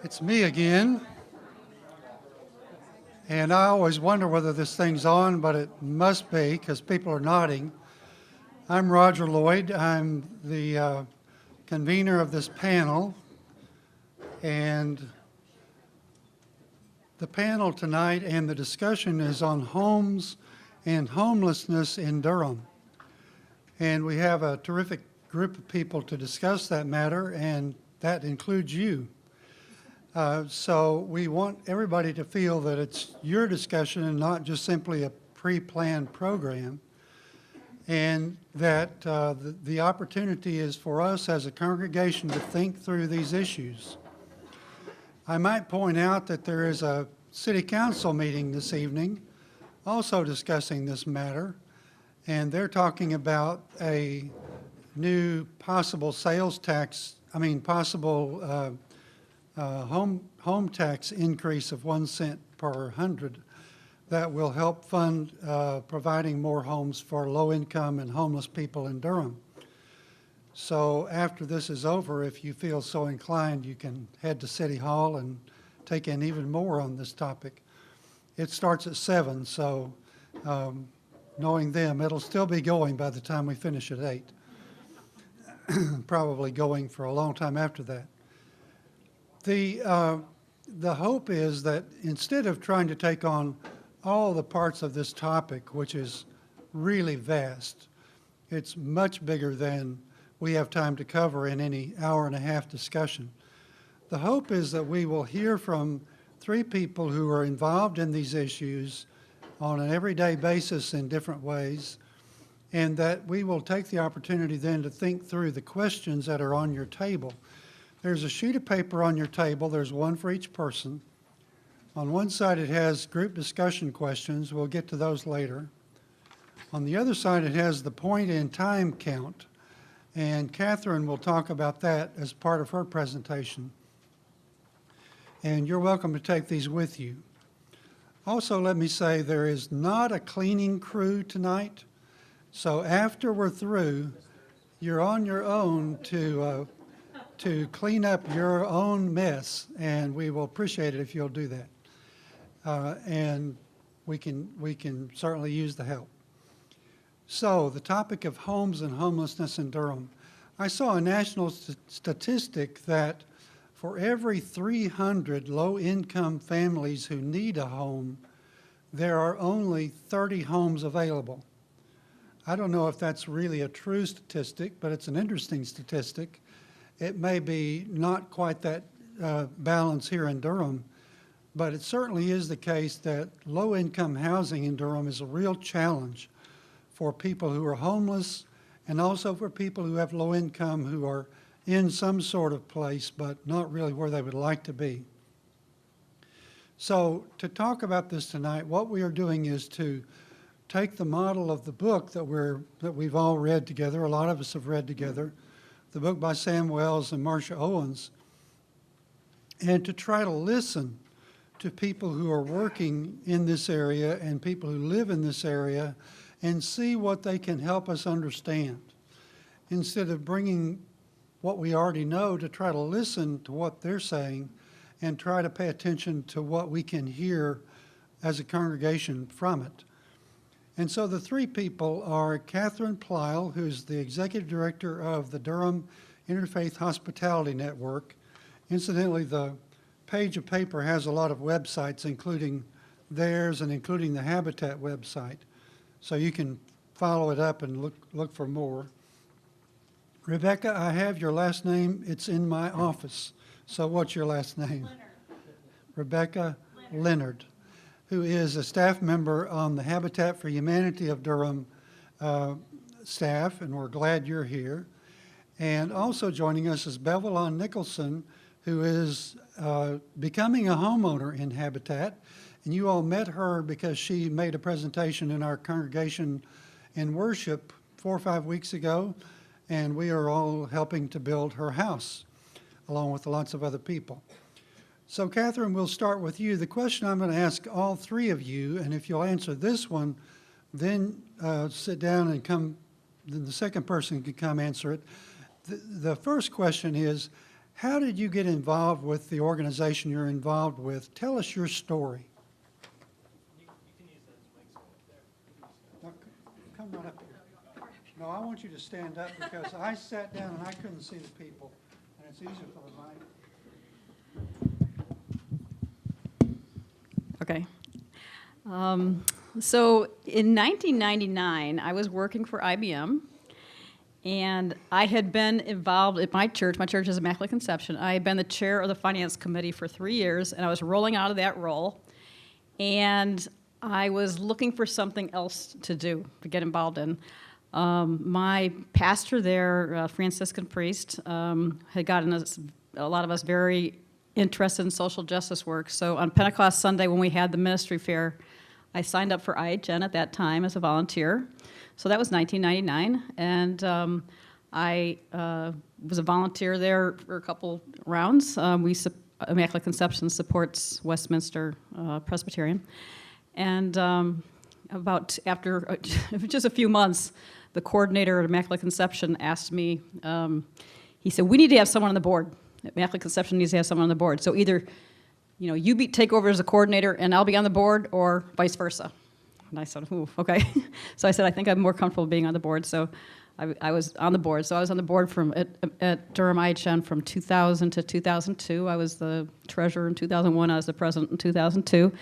It's me again, and I always wonder whether this thing's on, but it must be because people are nodding. I'm Roger Loyd. I'm the convener of this panel, and the panel tonight and the discussion is on homes and homelessness in Durham. And we have a terrific group of people to discuss that matter, and that includes you. So we want everybody to feel that it's your discussion and not just simply a pre-planned program, and that the opportunity is for us as a congregation to think through these issues. I might point out that there is a city council meeting this evening also discussing this matter, and they're talking about a new possible sales tax, possible home tax increase of 1 cent per 100 that will help fund providing more homes for low-income and homeless people in Durham. So after this is over, if you feel so inclined, you can head to City Hall and take in even more on this topic. It starts at 7, so knowing them, it'll still be going by the time we finish at 8. Probably going for a long time after that. The hope is that instead of trying to take on all the parts of this topic, which is really vast, it's much bigger than we have time to cover in any hour-and-a-half discussion. The hope is that we will hear from 3 people who are involved in these issues on an everyday basis in different ways, and that we will take the opportunity then to think through the questions that are on your table. There's a sheet of paper on your table. There's one for each person. On one side it has group discussion questions. We'll get to those later. On the other side it has the point in time count, and Catherine will talk about that as part of her presentation. And you're welcome to take these with you. Also, let me say there is not a cleaning crew tonight, so after we're through, you're on your own to clean up your own mess, and we will appreciate it if you'll do that. And we can certainly use the help. So the topic of homes and homelessness in Durham. I saw a national statistic that for every 300 low-income families who need a home, there are only 30 homes available. I don't know if that's really a true statistic, but it's an interesting statistic. It may be not quite that balance here in Durham, but it certainly is the case that low-income housing in Durham is a real challenge for people who are homeless and also for people who have low income who are in some sort of place but not really where they would like to be. So to talk about this tonight, what we are doing is to take the model of the book that we've all read together, a lot of us have read together, the book by Sam Wells and Marcia Owens, and to try to listen to people who are working in this area and people who live in this area and see what they can help us understand. Instead of bringing what we already know, to try to listen to what they're saying and try to pay attention to what we can hear as a congregation from it. And so the 3 people are Catherine Pleil, who's the executive director of the Durham Interfaith Hospitality Network. Incidentally, the page of paper has a lot of websites, including theirs and including the Habitat website. So you can follow it up and look for more. Rebecca, I have your last name. It's in my office. So what's your last name? Leonard. Rebecca Leonard, who is a staff member on the Habitat for Humanity of Durham staff, and we're glad you're here. And also joining us is Belvalon Nicholson, who is becoming a homeowner in Habitat. And you all met her because she made a presentation in our congregation in worship 4 or 5 weeks ago, and we are all helping to build her house, along with lots of other people. So Catherine, we'll start with you. The question I'm going to ask all 3 of you, and if you'll answer this one, then sit down and then the second person can come answer it. The first question is, How did you get involved with the organization you're involved with? Tell us your story. You can use those mics right there. No, come right up here. No, I want you to stand up because I sat down and I couldn't see the people, and it's easier for the mic. Okay. So in 1999, I was working for IBM, and I had been involved at my church is Immaculate Conception. I had been the chair of the finance committee for 3 years, and I was rolling out of that role, and I was looking for something else to do, to get involved in. My pastor there, a Franciscan priest, had gotten a lot of us very interested in social justice work. So on Pentecost Sunday, when we had the ministry fair, I signed up for IHN at that time as a volunteer. So that was 1999, and I was a volunteer there for a couple rounds. Immaculate Conception supports Westminster Presbyterian, and after just a few months, the coordinator at Immaculate Conception asked me. He said, "We need to have someone on the board. Immaculate Conception needs to have someone on the board. So either, you take over as a coordinator and I'll be on the board, or vice versa." And I said, "Ooh, okay." So I said, "I think I'm more comfortable being on the board." So I was on the board. So I was on the board at Durham IHN from 2000 to 2002. I was the treasurer in 2001. I was the president in 2002.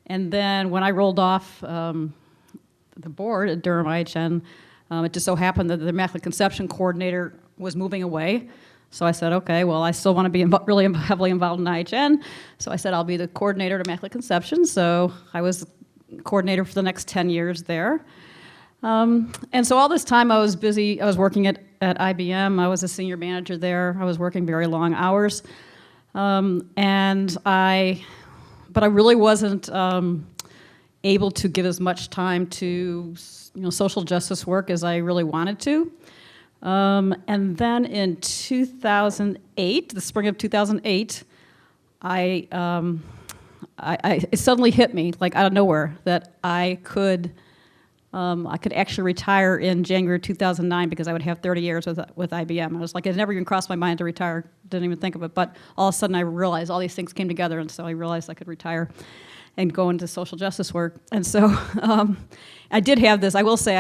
And then when I rolled off the board at Durham IHN, it just so happened that the Immaculate Conception coordinator was moving away. So I said, okay, well, I still want to be really heavily involved in IHN. So I said, I'll be the coordinator at Immaculate Conception. So I was the coordinator for the next 10 years there. And so all this time I was busy. I was working at IBM. I was a senior manager there. I was working very long hours. But I really wasn't able to give as much time to social justice work as I really wanted to. And then in 2008, the spring of 2008, it suddenly hit me, like out of nowhere, that I could actually retire in January 2009 because I would have 30 years with IBM. I was like, it never even crossed my mind to retire. Didn't even think of it. But all of a sudden, I realized all these things came together, and so I realized I could retire and go into social justice work. And so I did have this. I will say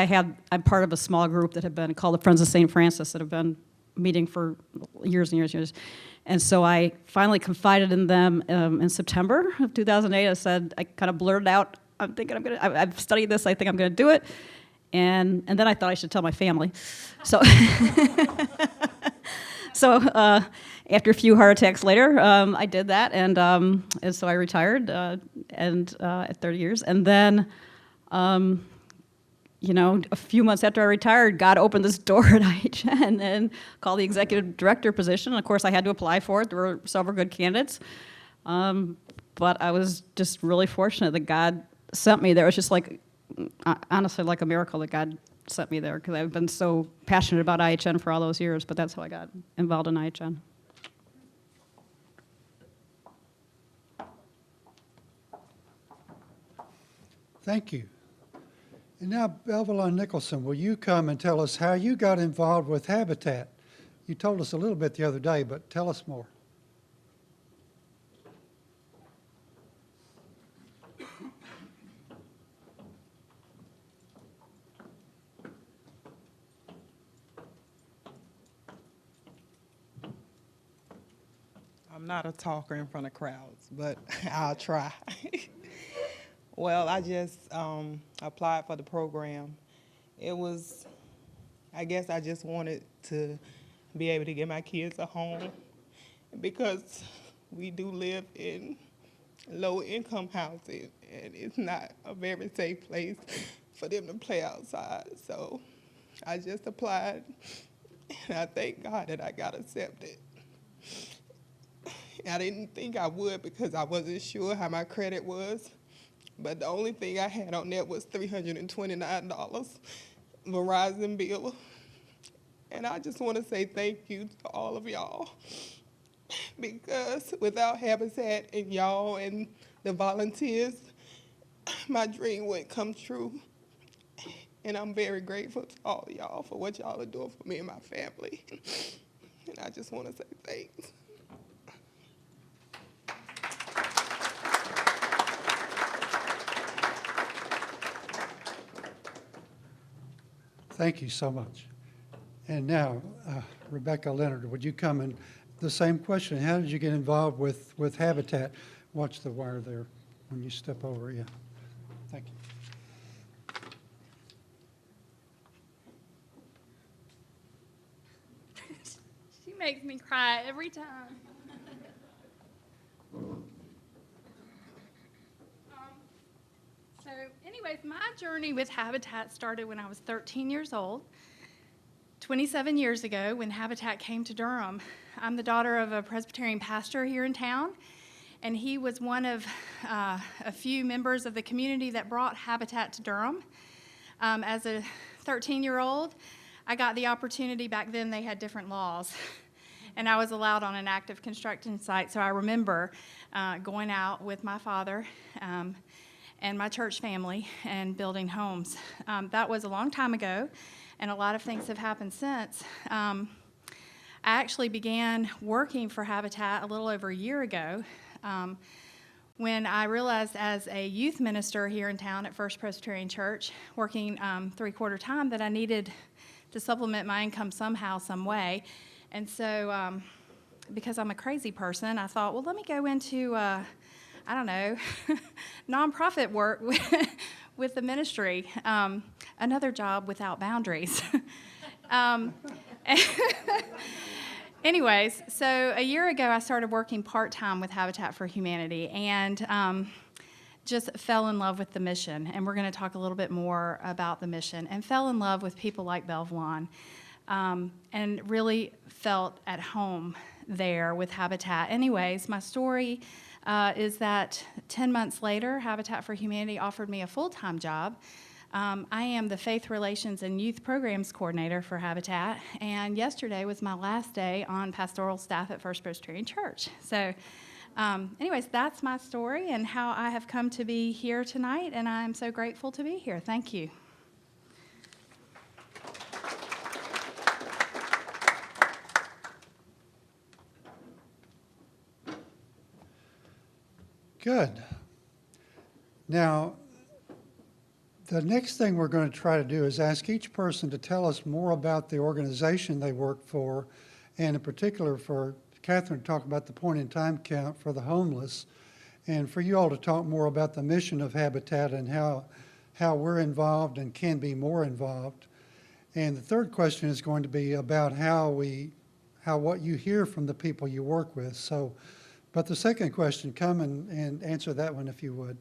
I'm part of a small group that have been called the Friends of St. Francis that have been meeting for years and years and years. And so I finally confided in them in September of 2008. I kind of blurted out, I'm thinking I've studied this, I think I'm going to do it. And then I thought I should tell my family. So, after a few heart attacks later, I did that, and so I retired at 30 years. And then, a few months after I retired, God opened this door at IHN and called the executive director position. And of course, I had to apply for it. There were several good candidates, but I was just really fortunate that God sent me there. It was just honestly, like a miracle that God sent me there, because I've been so passionate about IHN for all those years. But that's how I got involved in IHN. Thank you. And now, Belvalon Nicholson, will you come and tell us how you got involved with Habitat? You told us a little bit the other day, but tell us more. I'm not a talker in front of crowds, but I'll try. Well, I just applied for the program. I guess I just wanted to be able to give my kids a home, because we do live in low-income housing, and it's not a very safe place for them to play outside. So I just applied, and I thank God that I got accepted. I didn't think I would, because I wasn't sure how my credit was. But the only thing I had on that was $329 Verizon bill. And I just want to say thank you to all of y'all, because without Habitat and y'all and the volunteers, my dream wouldn't come true. And I'm very grateful to all of y'all for what y'all are doing for me and my family. And I just want to say thanks. Thank you so much. And now, Rebecca Leonard, would you come and the same question, how did you get involved with Habitat? Watch the wire there when you step over, yeah. Thank you. She makes me cry every time. So anyways, my journey with Habitat started when I was 13 years old, 27 years ago when Habitat came to Durham. I'm the daughter of a Presbyterian pastor here in town, and he was one of a few members of the community that brought Habitat to Durham. As a 13-year-old, I got the opportunity. Back then they had different laws, and I was allowed on an active construction site. So I remember going out with my father and my church family and building homes. That was a long time ago, and a lot of things have happened since. I actually began working for Habitat a little over a year ago when I realized as a youth minister here in town at First Presbyterian Church, working 3/4 time, that I needed to supplement my income somehow, some way. And so because I'm a crazy person, I thought, well, let me go into I don't know, nonprofit work with the ministry, another job without boundaries. Anyways, so a year ago I started working part-time with Habitat for Humanity and just fell in love with the mission. And we're going to talk a little bit more about the mission, and fell in love with people like Belvalon, and really felt at home there with Habitat. Anyways, my story is that 10 months later, Habitat for Humanity offered me a full-time job. I am the Faith Relations and Youth Programs Coordinator for Habitat, and yesterday was my last day on pastoral staff at First Presbyterian Church. So anyways, that's my story and how I have come to be here tonight, and I'm so grateful to be here. Thank you. Good. Now, the next thing we're going to try to do is ask each person to tell us more about the organization they work for, and in particular for Catherine to talk about the point-in-time count for the homeless, and for you all to talk more about the mission of Habitat and how we're involved and can be more involved. And the third question is going to be about what you hear from the people you work with. So, but the second question, come and answer that one if you would.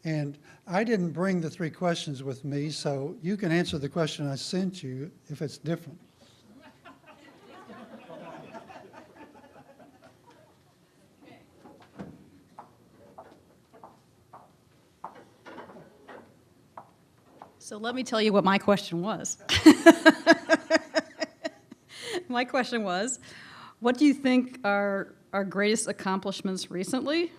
And I didn't bring the 3 questions with me, so you can answer the question I sent you if it's different. So let me tell you what my question was. My question was, what do you think are our greatest accomplishments recently,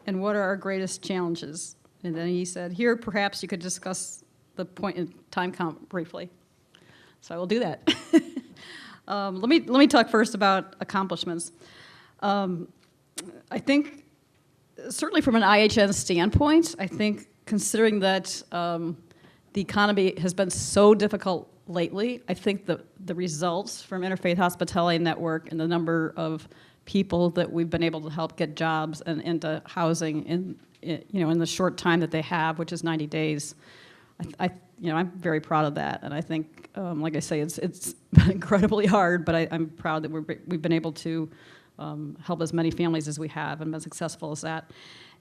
and what are our greatest challenges? And then he said, here, perhaps you could discuss the point in time count briefly. So I will do that. Let me talk first about accomplishments. I think, certainly from an IHN standpoint, I think considering that the economy has been so difficult lately, I think the results from Interfaith Hospitality Network and the number of people that we've been able to help get jobs and into housing in the short time that they have, which is 90 days, I'm very proud of that. And I think, like I say, it's been incredibly hard, but I'm proud that we've been able to help as many families as we have and been successful as that.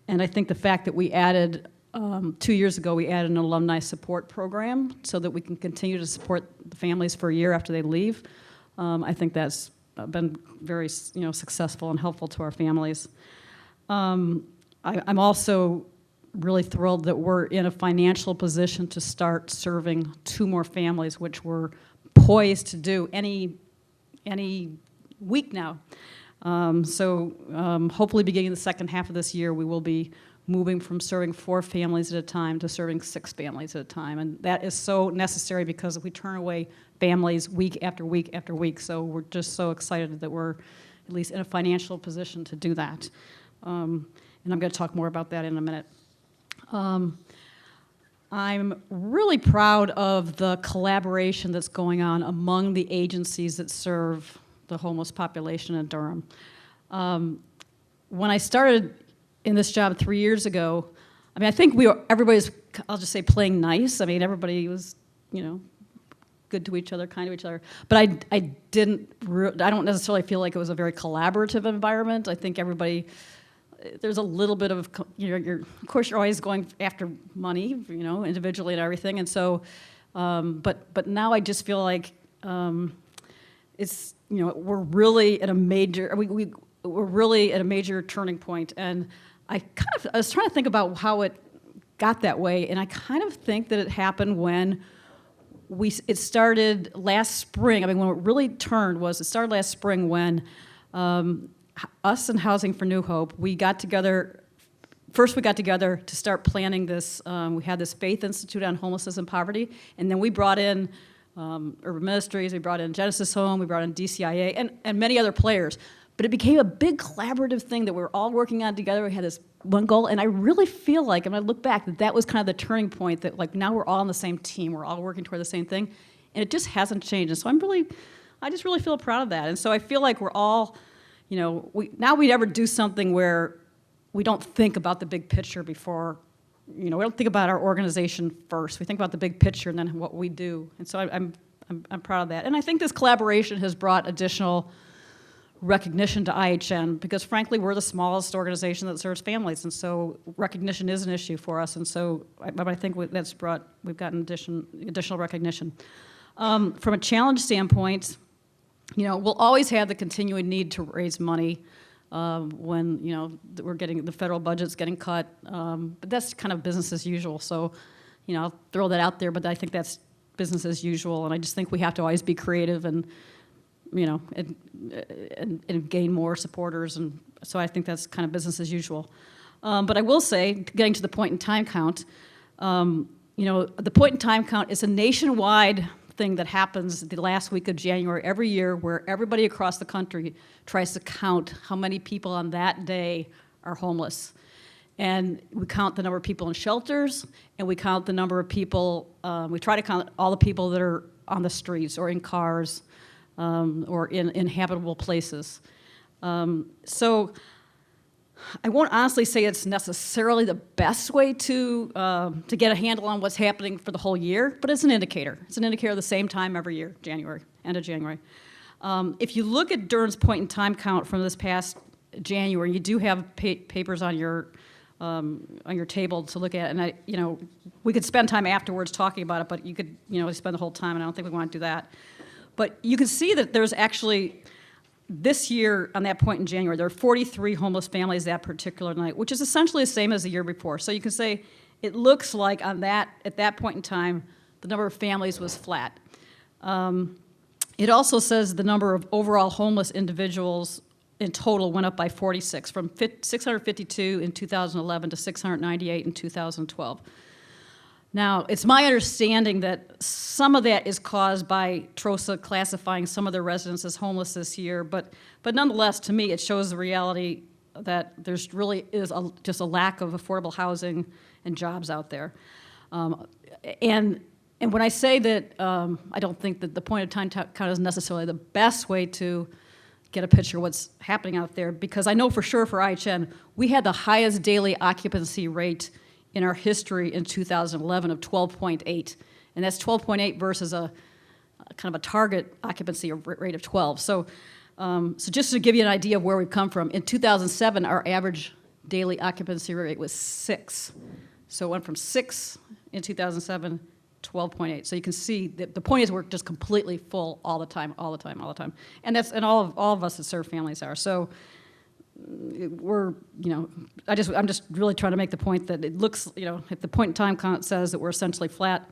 And I think the fact that we added 2 years ago, we added an alumni support program so that we can continue to support the families for a year after they leave. I think that's been very, successful and helpful to our families. I'm also really thrilled that we're in a financial position to start serving 2 more families, which we're poised to do any week now. Hopefully beginning the second half of this year, we will be moving from serving 4 families at a time to serving 6 families at a time. And that is so necessary because we turn away families week after week after week. So we're just so excited that we're at least in a financial position to do that. And I'm going to talk more about that in a minute. On I'm really proud of the collaboration that's going on among the agencies that serve the homeless population in Durham. When I started in this job 3 years ago, I mean, I think everybody's, I'll just say, playing nice. I mean, everybody was, good to each other, kind to each other. But I don't necessarily feel like it was a very collaborative environment. I think everybody, there's a little bit of, of course, you're always going after money, individually and everything. And so, but now I just feel like it's, we're really at a major, we're really at a major turning point. And I was trying to think about how it got that way, and I kind of think that it happened when it started last spring. I mean, when it really turned was it started last spring when us and Housing for New Hope, we got together. First, we got together to start planning this. We had this Faith Institute on Homelessness and Poverty, and then we brought in Urban Ministries, we brought in Genesis Home, we brought in DCIA, and many other players. But it became a big collaborative thing that we were all working on together. We had this one goal, and I really feel like, and I look back, that was kind of the turning point, that like now we're all on the same team, we're all working toward the same thing, and it just hasn't changed. And so I just really feel proud of that. And so I feel like we're all, we never do something where we don't think about the big picture before, we don't think about our organization first. We think about the big picture and then what we do. And so I'm proud of that. And I think this collaboration has brought additional recognition to IHN, because frankly, we're the smallest organization that serves families, and so recognition is an issue for us, and so I think we've gotten additional recognition. From a challenge standpoint, we'll always have the continuing need to raise money when, we're getting, the federal budget's getting cut, but that's kind of business as usual, so, I'll throw that out there, but I think that's business as usual, and I just think we have to always be creative and and gain more supporters, and so I think that's kind of business as usual. But I will say, getting to the point in time count, the point in time count is a nationwide thing that happens the last week of January every year, where everybody across the country tries to count how many people on that day are homeless. And we count the number of people in shelters, and we count the number of people, we try to count all the people that are on the streets or in cars, or in inhabitable places. So I won't honestly say it's necessarily the best way to get a handle on what's happening for the whole year, but it's an indicator. It's an indicator of the same time every year, January, end of January. If you look at Durham's point in time count from this past January, you do have papers on your table to look at, and we could spend time afterwards talking about it, but you could spend the whole time, and I don't think we want to do that. But you can see that there's actually, this year, on that point in January, there are 43 homeless families that particular night, which is essentially the same as the year before. So you can say it looks like at that point in time, the number of families was flat. It also says the number of overall homeless individuals in total went up by 46, from 652 in 2011 to 698 in 2012. Now, it's my understanding that some of that is caused by TROSA classifying some of their residents as homeless this year, but nonetheless, to me, it shows the reality that there's really is just a lack of affordable housing and jobs out there. And when I say that I don't think that the point of time count is necessarily the best way to get a picture of what's happening out there, because I know for sure for IHN, we had the highest daily occupancy rate in our history in 2011 of 12.8, and that's 12.8 versus a kind of a target occupancy rate of 12. So just to give you an idea of where we've come from, in 2007, our average daily occupancy rate was 6. So it went from 6 in 2007, 12.8. So you can see that the point is we're just completely full all the time. And all of us that serve families are. So we're, I'm just really trying to make the point that it looks, if the point in time count says that we're essentially flat,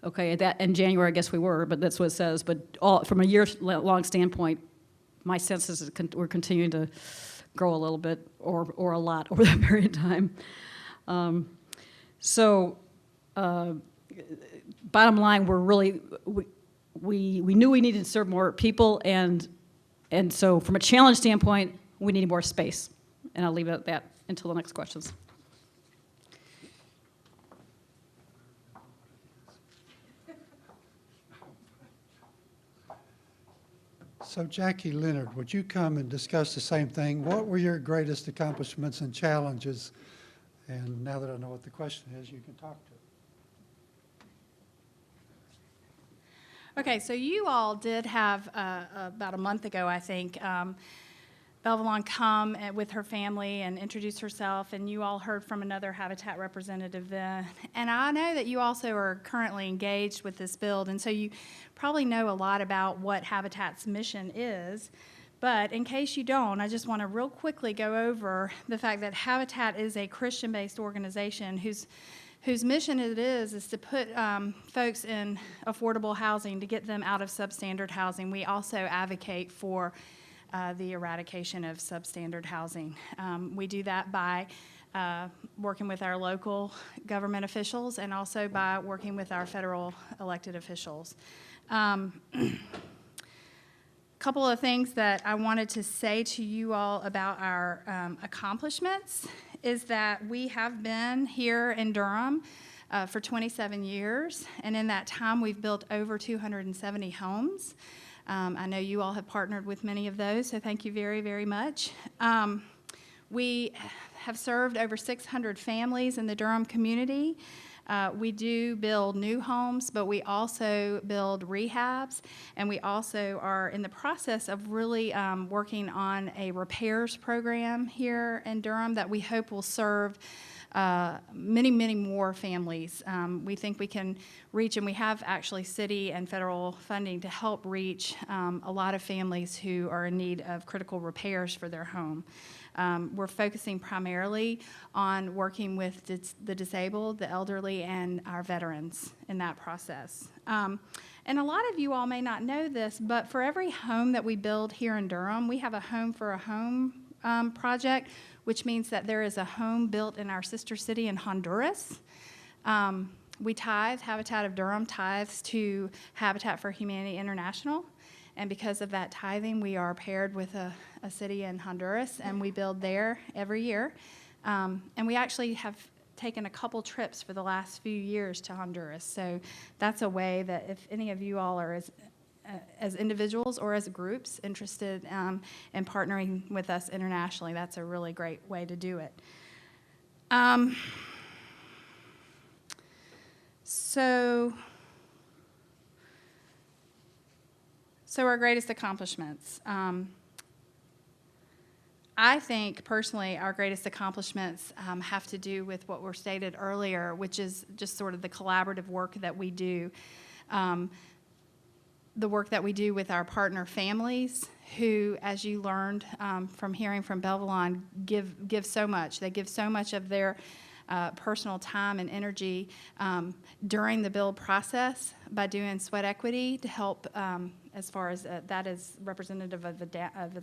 okay, in January, I guess we were, but that's what it says. But from a year-long standpoint, my sense is that we're continuing to grow a little bit or a lot over that period of time. Bottom line, we're really, we knew we needed to serve more people, and so from a challenge standpoint, we need more space. And I'll leave it at that until the next questions. So Jackie, Leonard, would you come and discuss the same thing? What were your greatest accomplishments and challenges? And now that I know what the question is, you can talk to it. Okay, so you all did have, about a month ago, I think, Belvalon come with her family and introduce herself, and you all heard from another Habitat representative then. And I know that you also are currently engaged with this build, and so you probably know a lot about what Habitat's mission is. But in case you don't, I just want to real quickly go over the fact that Habitat is a Christian-based organization whose mission it is to put folks in affordable housing, to get them out of substandard housing. We also advocate for the eradication of substandard housing. We do that by working with our local government officials and also by working with our federal elected officials. Couple of things that I wanted to say to you all about our accomplishments is that we have been here in Durham for 27 years, and in that time we've built over 270 homes. I know you all have partnered with many of those, so thank you very, very much. We have served over 600 families in the Durham community. We do build new homes, but we also build rehabs, and we also are in the process of really working on a repairs program here in Durham that we hope will serve many, many more families. We think we can reach, and we have actually city and federal funding to help reach a lot of families who are in need of critical repairs for their home. We're focusing primarily on working with the disabled, the elderly, and our veterans in that process. And a lot of you all may not know this, but for every home that we build here in Durham, we have a Home for a Home project, which means that there is a home built in our sister city in Honduras. We tithe, Habitat of Durham tithes to Habitat for Humanity International. And because of that tithing, we are paired with a city in Honduras, and we build there every year. And we actually have taken a couple trips for the last few years to Honduras. So that's a way that if any of you all are as individuals or as groups interested in partnering with us internationally, that's a really great way to do it. So our greatest accomplishments. I think, personally, our greatest accomplishments have to do with what were stated earlier, which is just sort of the collaborative work that we do. The work that we do with our partner families who, as you learned from hearing from Belvalon, give so much. They give so much of their personal time and energy during the build process by doing sweat equity to help as far as that is representative of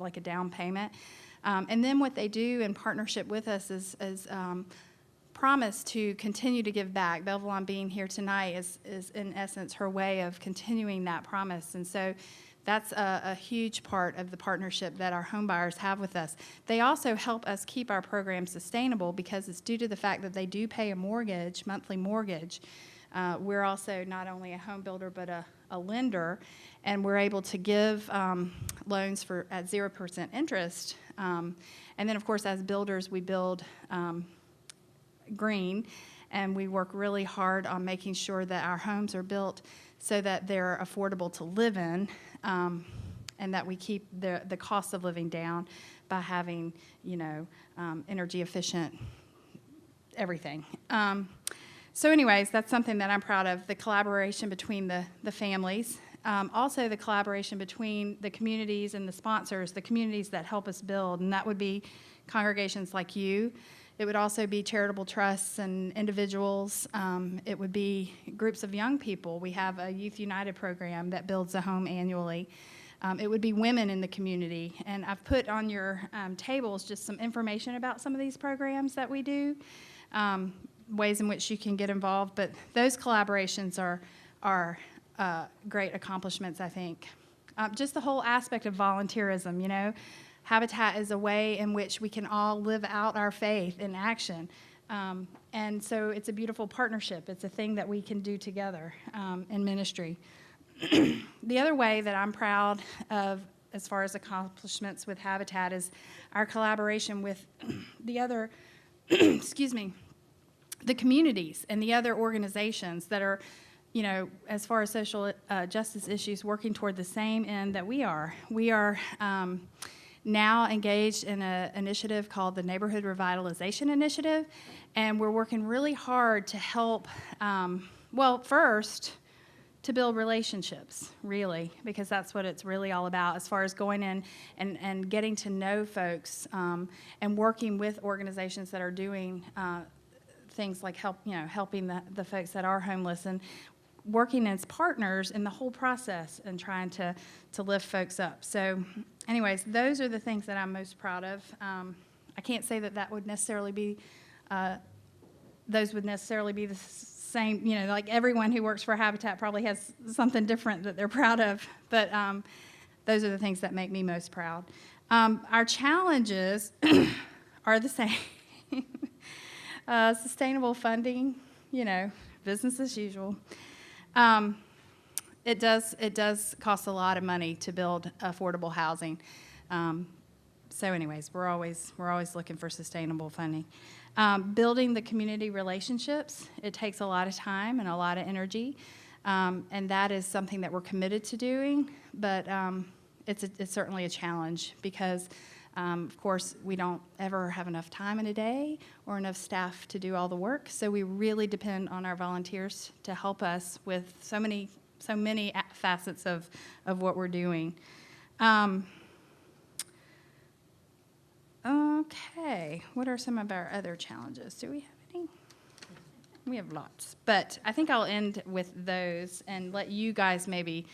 like a down payment. And then what they do in partnership with us is promise to continue to give back. Belvalon being here tonight is in essence her way of continuing that promise. And so that's a huge part of the partnership that our home buyers have with us. They also help us keep our program sustainable because it's due to the fact that they do pay a mortgage, monthly mortgage. We're also not only a home builder but a lender, and we're able to give loans at 0% interest. And then, of course, as builders, we build green, and we work really hard on making sure that our homes are built so that they're affordable to live in, and that we keep the cost of living down by having, energy efficient everything. So anyways, that's something that I'm proud of, the collaboration between the families. Also the collaboration between the communities and the sponsors, the communities that help us build, and that would be congregations like you. It would also be charitable trusts and individuals. It would be groups of young people. We have a Youth United program that builds a home annually. It would be women in the community. And I've put on your tables just some information about some of these programs that we do, ways in which you can get involved. But those collaborations are great accomplishments, I think. Just the whole aspect of volunteerism, Habitat is a way in which we can all live out our faith in action. And so it's a beautiful partnership. It's a thing that we can do together in ministry. The other way that I'm proud of as far as accomplishments with Habitat is our collaboration with the other, excuse me, the communities and the other organizations that are, you know, as far as social justice issues, working toward the same end that we are. We are now engaged in an initiative called the Neighborhood Revitalization Initiative, and we're working really hard to help, well, first, to build relationships, really, because that's what it's really all about, as far as going in and getting to know folks and working with organizations that are doing things like helping the folks that are homeless, and working as partners in the whole process and trying to lift folks up. So anyways, those are the things that I'm most proud of. I can't say that would necessarily be, those would necessarily be the same, you know, like everyone who works for Habitat probably has something different that they're proud of, but those are the things that make me most proud. Our challenges are the same. Sustainable funding, you know, business as usual. It does cost a lot of money to build affordable housing. So anyways, we're always looking for sustainable funding. Building the community relationships, it takes a lot of time and a lot of energy, and that is something that we're committed to doing, but it's certainly a challenge because, of course, we don't ever have enough time in a day or enough staff to do all the work, so we really depend on our volunteers to help us with so many facets of what we're doing. Okay, what are some of our other challenges? Do we have any? We have lots, but I think I'll end with those and let you guys maybe,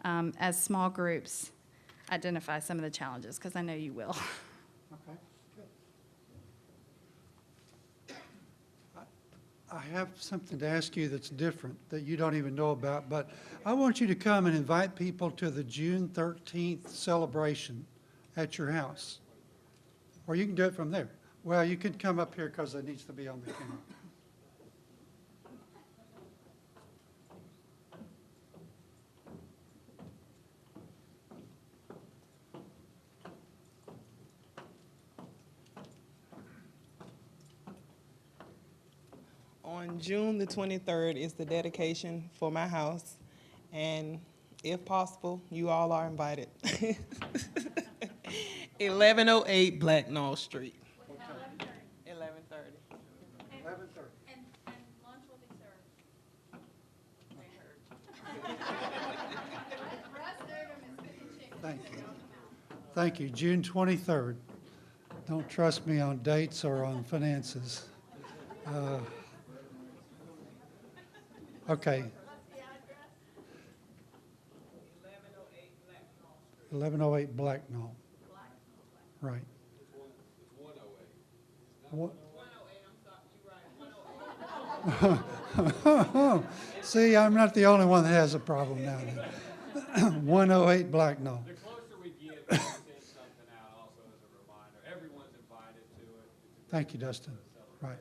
as small groups, identify some of the challenges, because I know you will. Okay, good. I have something to ask you that's different, that you don't even know about, but I want you to come and invite people to the June 13th celebration at your house. Or you can do it from there. Well, you can come up here because it needs to be on the camera. On June the 23rd is the dedication for my house, and if possible, you all are invited. 1108 Blacknall Street. 11:30. 11:30. And lunch will be served. Thank you. Thank you. June 23rd. Don't trust me on dates or on finances. Okay. 1108 Blacknall. Right. What? 108, See, I'm not the only one that has a problem now. 108 Blacknall. The closer we get, we'll send something out also as a reminder. Everyone's invited to it. Thank you, Dustin. Right.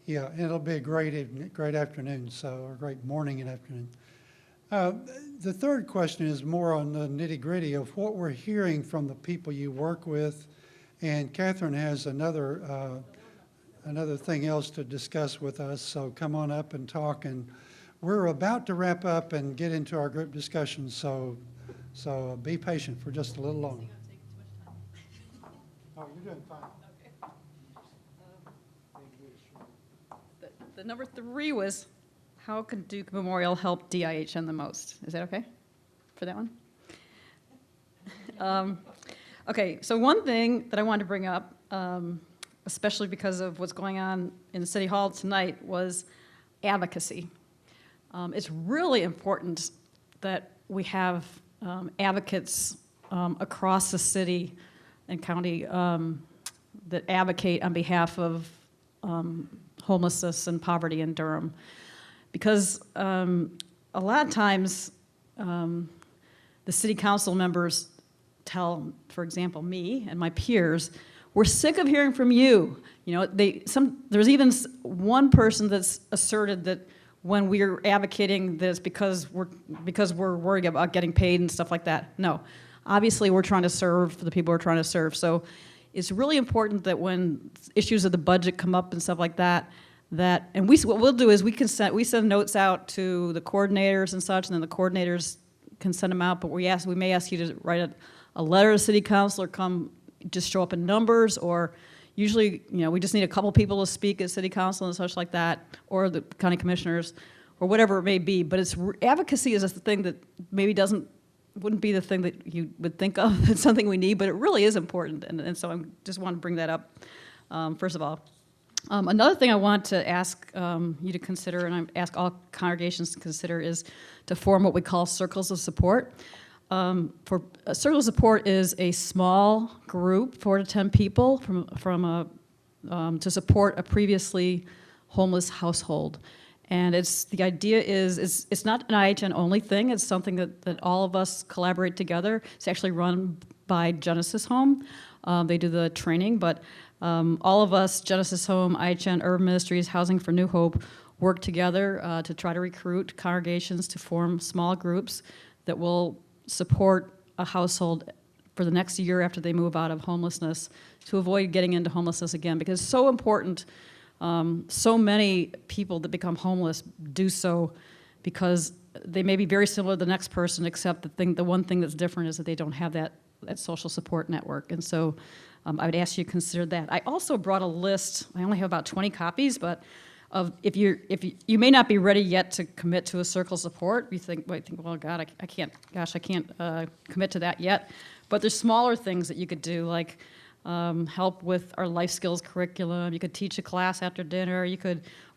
Yeah, it'll be a great evening, great afternoon, or great morning and afternoon. The third question is more on the nitty-gritty of what we're hearing from the people you work with, and Catherine has another thing else to discuss with us, so come on up and talk. And we're about to wrap up and get into our group discussion, so be patient for just a little longer. Oh, you're doing fine. The number 3 was, how can Duke Memorial help DIHN the most? Is that okay for that one? Okay, so one thing that I wanted to bring up, especially because of what's going on in City Hall tonight, was advocacy. It's really important that we have advocates across the city and county that advocate on behalf of homelessness and poverty in Durham. Because a lot of times the city council members tell, for example, me and my peers, we're sick of hearing from you. You know, there's even one person that's asserted that when we're advocating this because we're worried about getting paid and stuff like that. No, obviously we're trying to serve the people we're trying to serve. So it's really important that when issues of the budget come up and stuff like that, and what we'll do is we send notes out to the coordinators and such, and then the coordinators can send them out, but we may ask you to write a letter to city council or come just show up in numbers, or usually, we just need a couple people to speak at city council and such like that, or the county commissioners, or whatever it may be. But advocacy is the thing that maybe wouldn't be the thing that you would think of. It's something we need, but it really is important, and so I just want to bring that up, first of all. Another thing I want to ask you to consider, and I ask all congregations to consider, is to form what we call circles of support. Circle of support is a small group, 4 to 10 people, to support a previously homeless household. And the idea is it's not an IHN only thing. It's something that all of us collaborate together. It's actually run by Genesis Home. They do the training, but all of us, Genesis Home, IHN, Urban Ministries, Housing for New Hope, work together to try to recruit congregations to form small groups that will support a household for the next year after they move out of homelessness, to avoid getting into homelessness again, because it's so important. So many people that become homeless do so because they may be very similar to the next person, except the one thing that's different is that they don't have that social support network. And so I would ask you to consider that. I also brought a list. I only have about 20 copies, but if you may not be ready yet to commit to a circle support. You think, well, God, I can't commit to that yet. But there's smaller things that you could do, like help with our life skills curriculum. You could teach a class after dinner.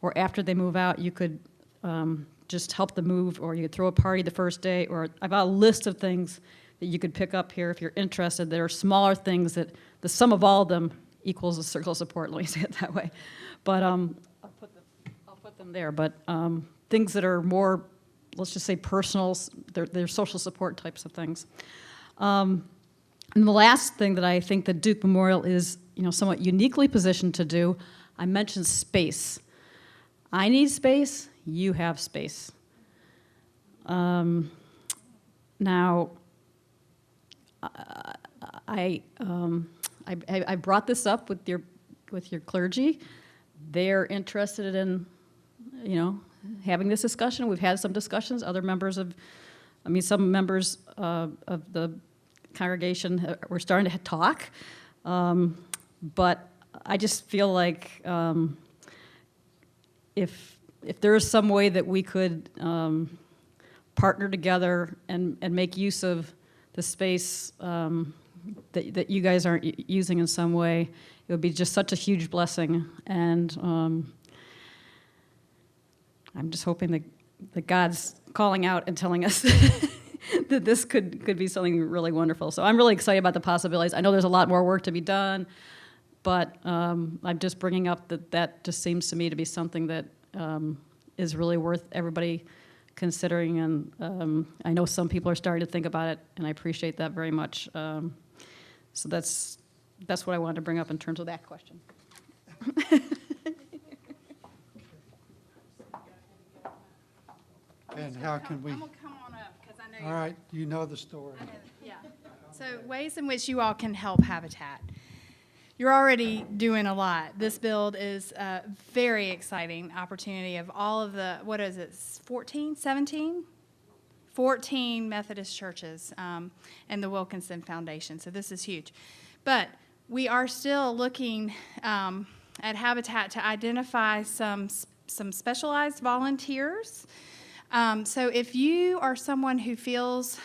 Or after they move out, you could just help them move, or you could throw a party the first day. Or I've got a list of things that you could pick up here if you're interested. There are smaller things that the sum of all of them equals a circle of support. Let me say it that way. But I'll put them there. But things that are more, let's just say, personal, they're social support types of things. And the last thing that I think that Duke Memorial is, somewhat uniquely positioned to do, I mentioned space. I need space. You have space. Now, I brought this up with your clergy. They're interested in, having this discussion. We've had some discussions. Some members of the congregation were starting to talk, but I just feel like if there is some way that we could partner together and make use of the space that you guys aren't using in some way, it would be just such a huge blessing. And I'm just hoping that God's calling out and telling us that this could be something really wonderful. So I'm really excited about the possibilities. I know there's a lot more work to be done, but I'm just bringing up that just seems to me to be something that is really worth everybody considering. And I know some people are starting to think about it, and I appreciate that very much. So that's what I wanted to bring up in terms of that question. And how can we, I'm going to come on up because I know all right, you know the story. Yeah. So ways in which you all can help Habitat. You're already doing a lot. This build is a very exciting opportunity of all of the, 14 Methodist churches and the Wilkinson Foundation. So this is huge. But we are still looking at Habitat to identify some specialized volunteers. So if you are someone who feels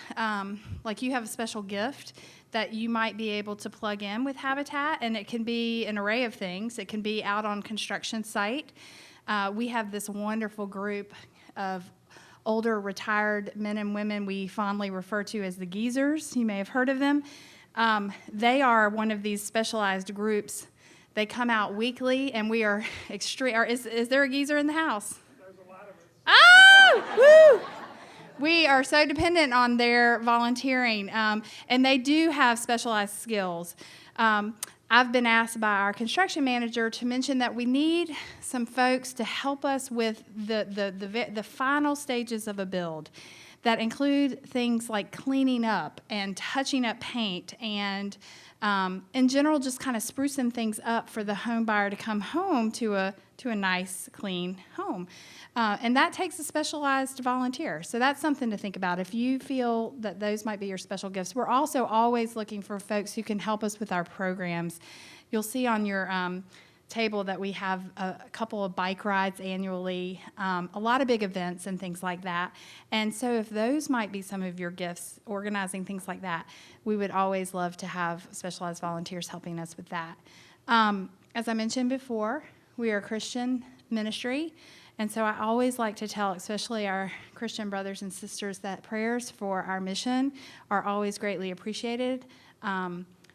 like you have a special gift that you might be able to plug in with Habitat, and it can be an array of things. It can be out on construction site. We have this wonderful group of older retired men and women we fondly refer to as the geezers. You may have heard of them. They are one of these specialized groups. They come out weekly, and we are extreme. Is there a geezer in the house? There's a lot of us. Oh, woo! We are so dependent on their volunteering, and they do have specialized skills. I've been asked by our construction manager to mention that we need some folks to help us with the final stages of a build that include things like cleaning up and touching up paint and in general just kind of sprucing things up for the home buyer to come home to a nice, clean home. And that takes a specialized volunteer. So that's something to think about. If you feel that those might be your special gifts, we're also always looking for folks who can help us with our programs. You'll see on your table that we have a couple of bike rides annually, a lot of big events and things like that. And so if those might be some of your gifts, organizing things like that, we would always love to have specialized volunteers helping us with that. As I mentioned before, we are a Christian ministry. And so I always like to tell, especially our Christian brothers and sisters, that prayers for our mission are always greatly appreciated.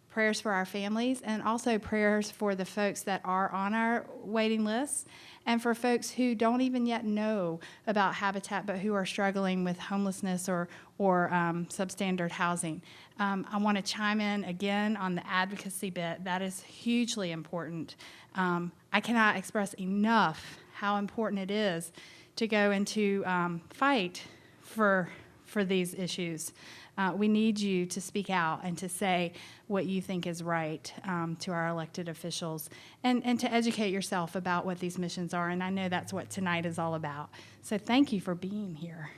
Prayers for our families, and also prayers for the folks that are on our waiting list, and for folks who don't even yet know about Habitat but who are struggling with homelessness or substandard housing. I want to chime in again on the advocacy bit. That is hugely important. I cannot express enough how important it is to go and to fight for these issues. We need you to speak out and to say what you think is right to our elected officials and to educate yourself about what these missions are. And I know that's what tonight is all about. So thank you for being here.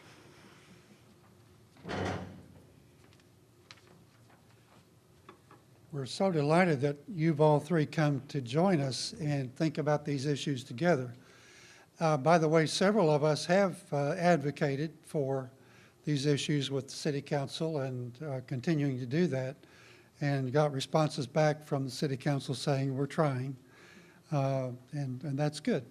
We're so delighted that you've all three come to join us and think about these issues together. By the way, several of us have advocated for these issues with the City Council and continuing to do that, and got responses back from the City Council saying we're trying, and that's good.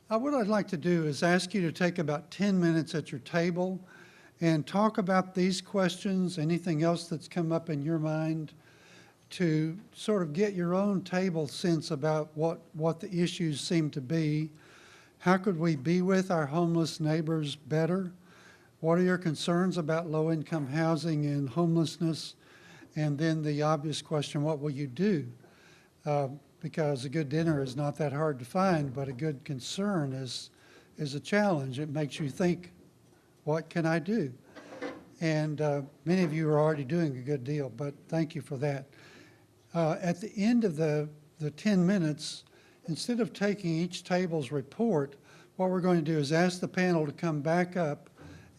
What I'd like to do is ask you to take about 10 minutes at your table and talk about these questions, anything else that's come up in your mind, to sort of get your own table sense about what the issues seem to be. How could we be with our homeless neighbors better? What are your concerns about low-income housing and homelessness? And then the obvious question, what will you do? Because a good dinner is not that hard to find, but a good concern is a challenge. It makes you think, what can I do? And many of you are already doing a good deal, but thank you for that. At the end of the 10 minutes, instead of taking each table's report, what we're going to do is ask the panel to come back up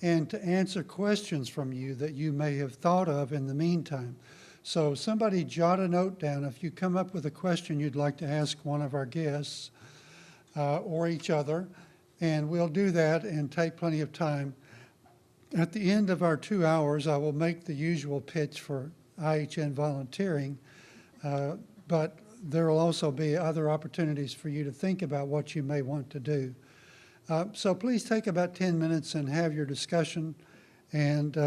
and to answer questions from you that you may have thought of in the meantime. So somebody jot a note down if you come up with a question you'd like to ask one of our guests or each other, and we'll do that and take plenty of time. At the end of our 2 hours, I will make the usual pitch for IHN volunteering, but there will also be other opportunities for you to think about what you may want to do. So please take about 10 minutes and have your discussion. And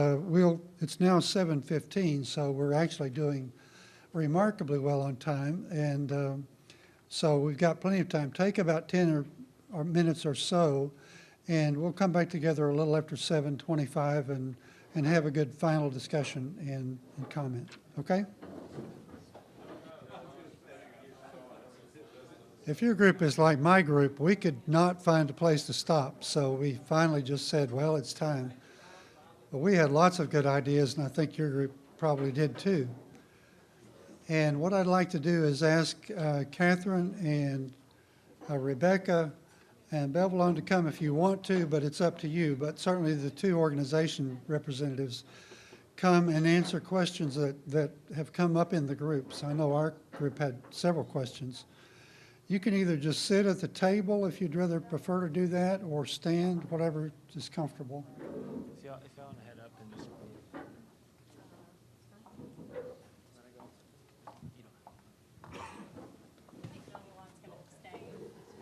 it's now 7:15, so we're actually doing remarkably well on time. And so we've got plenty of time. Take about 10 or minutes or so, and we'll come back together a little after 7:25 and have a good final discussion and comment. Okay? If your group is like my group, we could not find a place to stop, so we finally just said, well, it's time. But we had lots of good ideas, and I think your group probably did too. And what I'd like to do is ask Catherine and Rebecca and Belvalon to come if you want to, but it's up to you. But certainly the two organization representatives come and answer questions that have come up in the groups. I know our group had several questions. You can either just sit at the table if you'd rather prefer to do that, or stand, whatever is comfortable. If y'all want to head up and just...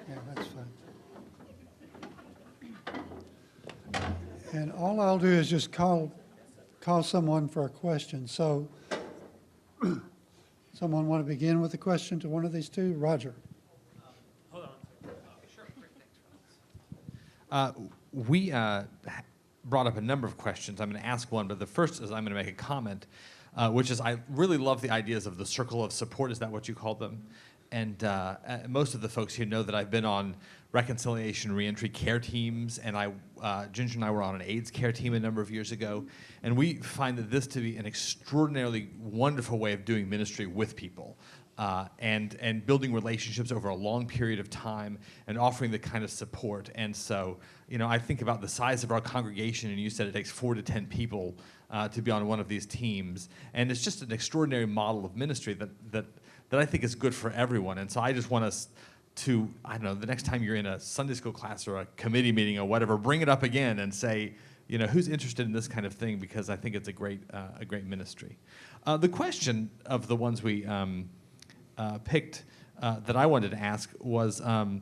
Yeah, that's fine. And all I'll do is just call someone for a question. So someone want to begin with a question to one of these two? Roger. We brought up a number of questions. I'm going to ask one, but the first is I'm going to make a comment. which is, I really love the ideas of the circle of support. Is that what you called them? And most of the folks here know that I've been on reconciliation reentry care teams, and Ginger and I were on an AIDS care team a number of years ago, and we find that this to be an extraordinarily wonderful way of doing ministry with people, and building relationships over a long period of time and offering the kind of support. And so, I think about the size of our congregation, and you said it takes 4 to 10 people to be on one of these teams, and it's just an extraordinary model of ministry that I think is good for everyone. And so I just want us to, I don't know, the next time you're in a Sunday school class or a committee meeting or whatever, bring it up again and say, who's interested in this kind of thing, because I think it's a great ministry. The question of the ones we picked that I wanted to ask was, and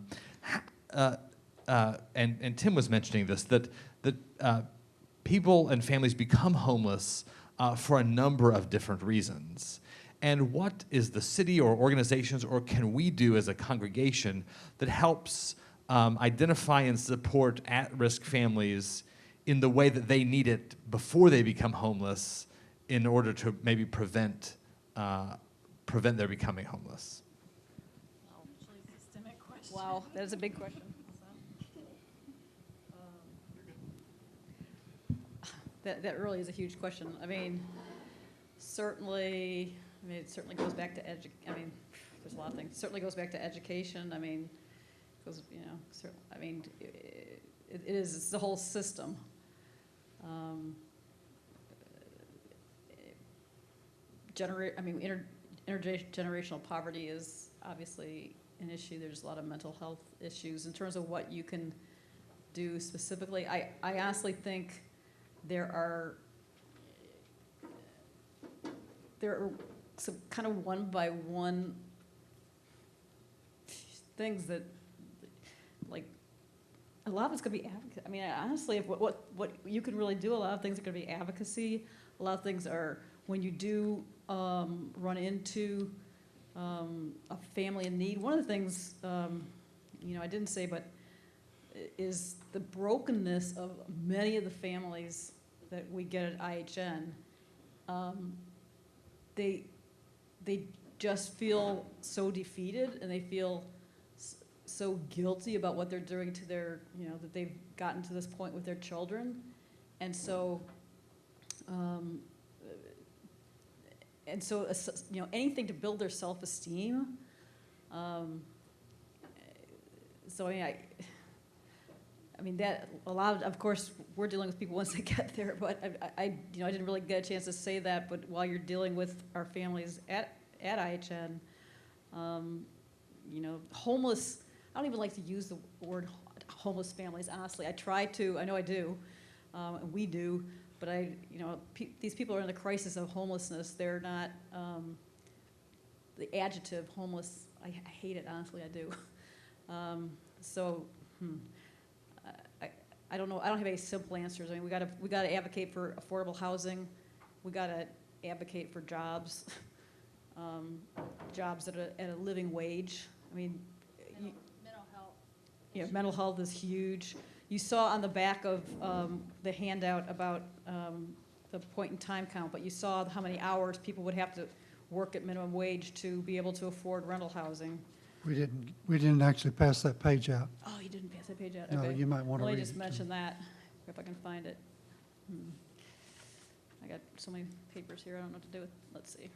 Tim was mentioning this, that people and families become homeless for a number of different reasons. And what is the city or organizations, or can we do as a congregation that helps identify and support at-risk families in the way that they need it before they become homeless, in order to maybe prevent their becoming homeless? Wow, that is a big question. That really is a huge question. I mean, certainly, it certainly goes back to there's a lot of things. It certainly goes back to education. I mean, because it's the whole system. Intergenerational poverty is obviously an issue. There's a lot of mental health issues in terms of what you can do specifically. I honestly think there are some kind of one-by-one things that, like, a lot of it's going to be advocacy. I mean, honestly, if what you can really do, a lot of things are going to be advocacy. A lot of things are when you do run into a family in need. One of the things, I didn't say, but is the brokenness of many of the families that we get at IHN. They just feel so defeated, and they feel so guilty about what they're doing to their, that they've gotten to this point with their children. And so, anything to build their self-esteem. That a lot of course, we're dealing with people once they get there, but I didn't really get a chance to say that, but while you're dealing with our families at IHN, homeless, I don't even like to use the word homeless families, honestly. I try to, I know I do, and we do, but these people are in the crisis of homelessness. They're not, the adjective homeless, I hate it, honestly, I do. I don't know. I don't have any simple answers. I mean, we got to advocate for affordable housing. We got to advocate for jobs, jobs at a living wage. I mean, mental health. Yeah, mental health is huge. You saw on the back of the handout about the point in time count, but you saw how many hours people would have to work at minimum wage to be able to afford rental housing. We didn't actually pass that page out. Oh, you didn't pass that page out? No, Okay. you might want to Let read me it. just mention that, if I can find it. I got so many papers here, I don't know what to do with. Let's see.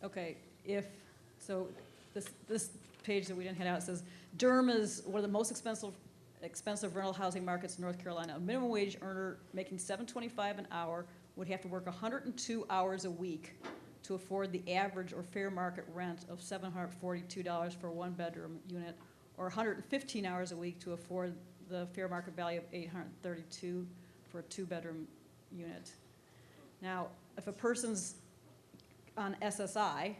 Okay, this page that we didn't hand out says, Durham is one of the most expensive rental housing markets in North Carolina. A minimum wage earner making $7.25 an hour would have to work 102 hours a week to afford the average or fair market rent of $742 for a one-bedroom unit, or 115 hours a week to afford the fair market value of $832 for a two-bedroom unit. Now, if a person's on SSI,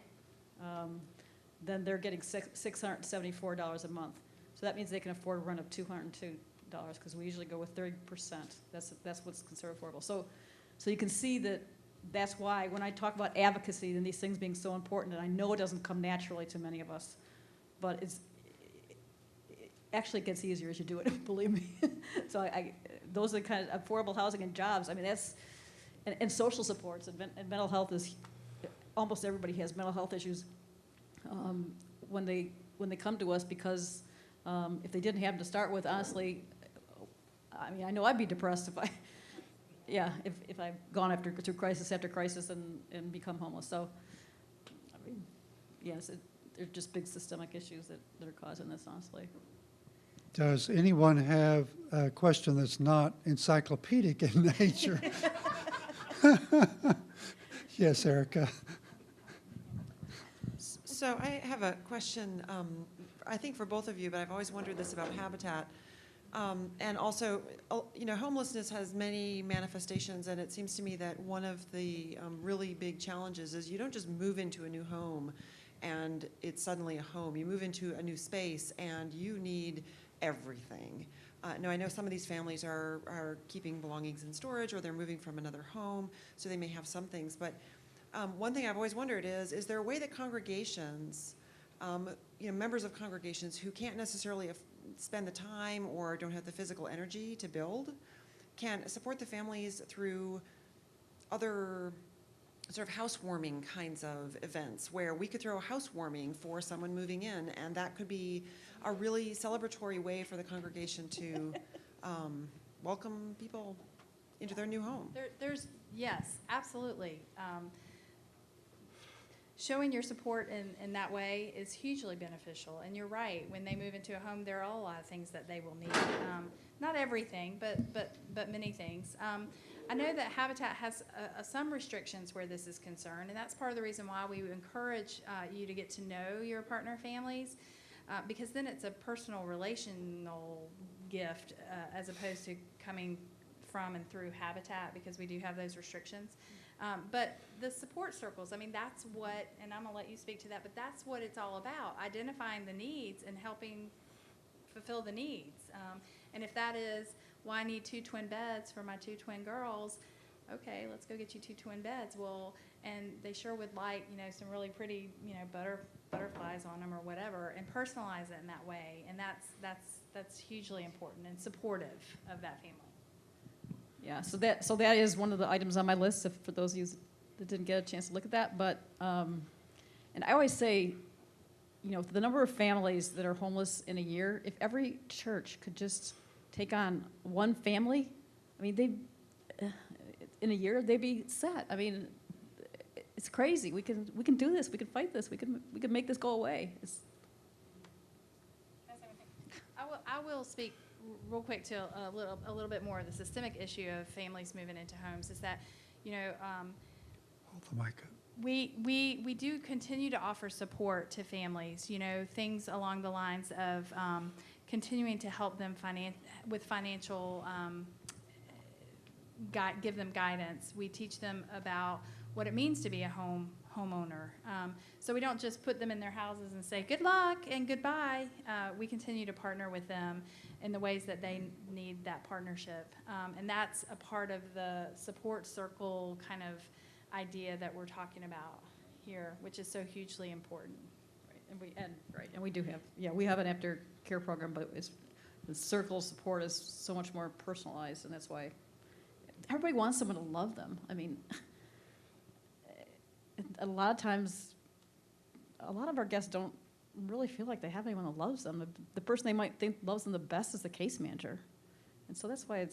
then they're getting $674 a month. So that means they can afford a rent of $202, because we usually go with 30%. That's what's considered affordable. So you can see that. That's why when I talk about advocacy and these things being so important, and I know it doesn't come naturally to many of us, but it actually gets easier as you do it, believe me. So those are the kind of affordable housing and jobs. I mean, and social supports, and mental health is, almost everybody has mental health issues when they come to us, because if they didn't have them to start with, honestly, I mean, I know I'd be depressed if if I've gone through crisis after crisis and become homeless. So, I mean, yes, they're just big systemic issues that are causing this, honestly. Does anyone have a question that's not encyclopedic in nature? Yes, Erica. So I have a question, I think for both of you, but I've always wondered this about Habitat. And also, you know, homelessness has many manifestations, and it seems to me that one of the really big challenges is you don't just move into a new home and it's suddenly a home. You move into a new space and you need everything. Now, I know some of these families are keeping belongings in storage, or they're moving from another home, so they may have some things. But one thing I've always wondered is there a way that congregations, you know, members of congregations who can't necessarily spend the time or don't have the physical energy to build, can support the families through other sort of housewarming kinds of events, where we could throw a housewarming for someone moving in, and that could be a really celebratory way for the congregation to welcome people into their new home. Yes, absolutely. Showing your support in that way is hugely beneficial. And you're right, when they move into a home, there are a lot of things that they will need. Not everything, but many things. I know that Habitat has some restrictions where this is concerned, and that's part of the reason why we encourage you to get to know your partner families, because then it's a personal relational gift as opposed to coming from and through Habitat, because we do have those restrictions. But the support circles, I mean, that's what, and I'm going to let you speak to that, but that's what it's all about, identifying the needs and helping fulfill the needs. And if that is, well, I need 2 twin beds for my 2 twin girls, okay, let's go get you 2 twin beds. Well, and they sure would like, you know, some really pretty, you know, butterflies on them or whatever, and personalize it in that way. And that's hugely important and supportive of that family. Yeah, so that is one of the items on my list, for those of you that didn't get a chance to look at that. But and I always say, you know, the number of families that are homeless in a year, if every church could just take on one family, I mean, in a year they'd be set. I mean, it's crazy. We can do this. We can fight this. We can make this go away. I will speak real quick to a little bit more of the systemic issue of families moving into homes. Is that, you know, Hold the mic up. we do continue to offer support to families. You know, things along the lines of continuing to help them with financial, give them guidance. We teach them about what it means to be a homeowner. So we don't just put them in their houses and say good luck and goodbye. We continue to partner with them in the ways that they need that partnership. And that's a part of the support circle kind of idea that we're talking about here, which is so hugely important. And we do have, we have an aftercare program, but the circle of support is so much more personalized, and that's why everybody wants someone to love them. I mean, a lot of times, a lot of our guests don't really feel like they have anyone that loves them. The person they might think loves them the best is the case manager. And so that's why it'd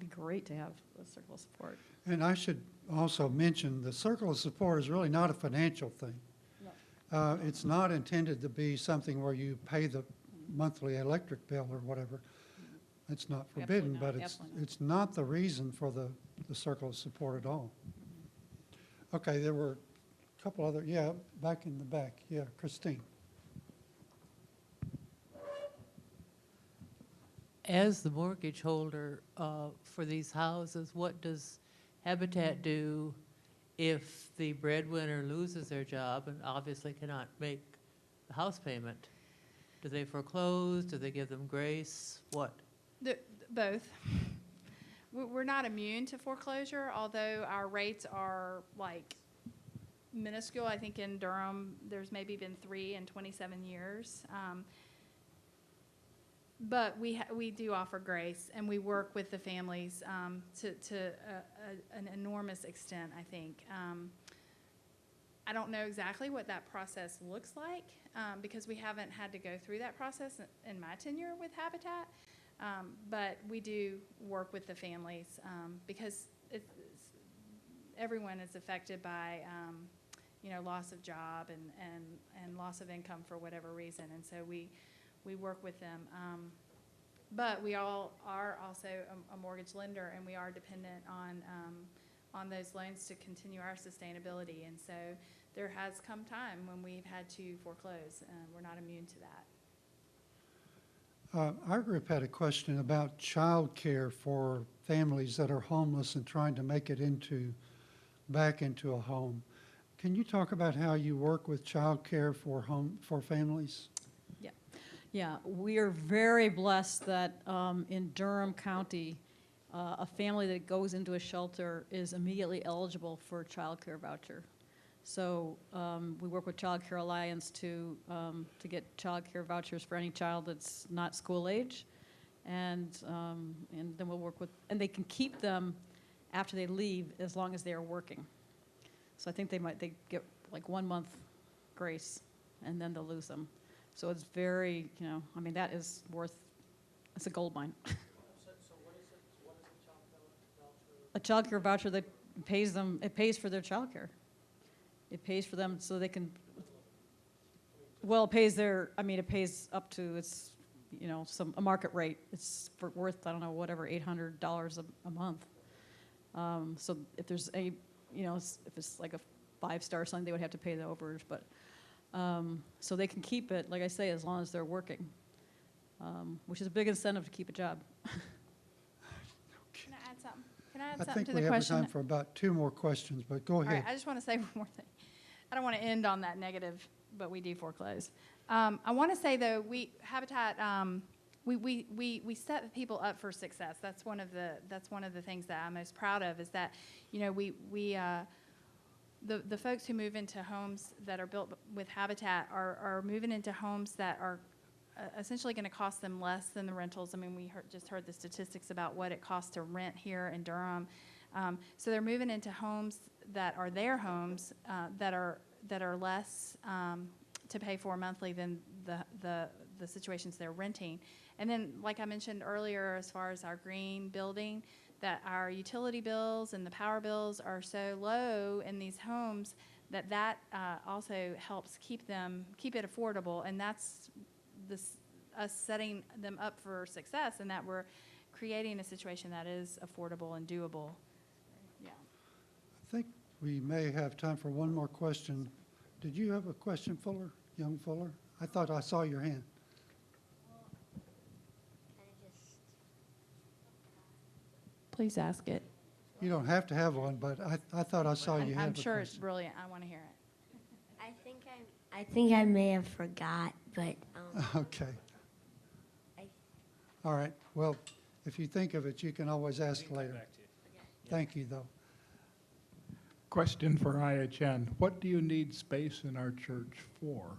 be great to have a circle of support. And I should also mention, the circle of support is really not a financial thing. No. It's not intended to be something where you pay the monthly electric bill or whatever. It's not forbidden, Absolutely not. but Absolutely not. it's not the reason for the circle of support at all. Okay, there were a couple other, back in the back. Yeah, Christine. As the mortgage holder for these houses, what does Habitat do if the breadwinner loses their job and obviously cannot make the house payment? Do they foreclose? Do they give them grace? What? Both. We're not immune to foreclosure, although our rates are like minuscule. I think in Durham, there's maybe been 3 in 27 years. But we do offer grace, and we work with the families to an enormous extent, I think. I don't know exactly what that process looks like because we haven't had to go through that process in my tenure with Habitat. But we do work with the families because everyone is affected by loss of job and loss of income for whatever reason, and so we work with them. But we all are also a mortgage lender, and we are dependent on those loans to continue our sustainability. And so there has come time when we've had to foreclose, and we're not immune to that. Our group had a question about child care for families that are homeless and trying to make it back into a home. Can you talk about how you work with child care for families? Yeah, we are very blessed that in Durham County, a family that goes into a shelter is immediately eligible for a child care voucher. So we work with Child Care Alliance to get child care vouchers for any child that's not school age, and then we'll work with, and they can keep them after they leave as long as they are working. So I think they get like 1 month grace, and then they'll lose them. So it's very, that is it's a gold mine. So what is it? What is a child care voucher? A child care voucher that pays them, it pays for their child care. It pays for them so they can, well, it pays up to, it's, a market rate. It's worth, I don't know, whatever, $800 a month. So if there's if it's like a 5-star or something, they would have to pay the overage, but so they can keep it, like I say, as long as they're working, which is a big incentive to keep a job. Can I add something? Can I add I something think to we the have question? time for about 2 more questions, but go All ahead. right, I just want to say one more thing. I don't want to end on that negative, but we do foreclose. I want to say though, Habitat, we set people up for success. That's one of the things that I'm most proud of is that the folks who move into homes that are built with Habitat are moving into homes that are essentially going to cost them less than the rentals. I mean, we just heard the statistics about what it costs to rent here in Durham. So they're moving into homes that are their homes that are less to pay for monthly than the situations they're renting. And then, like I mentioned earlier, as far as our green building, that our utility bills and the power bills are so low in these homes that also helps keep it affordable, and that's us setting them up for success, and that we're creating a situation that is affordable and doable. Yeah. I think we may have time for one more question. Did you have a question, Fuller? Young Fuller? I thought I saw your hand. Please ask it. You don't have to have one, but I thought I saw you had a I'm question. sure it's brilliant. I want to hear it. I think I may have forgot, but Okay. All right. Well, if you think of it, you can always ask later. Thank you, though. Question for IHN. What do you need space in our church for?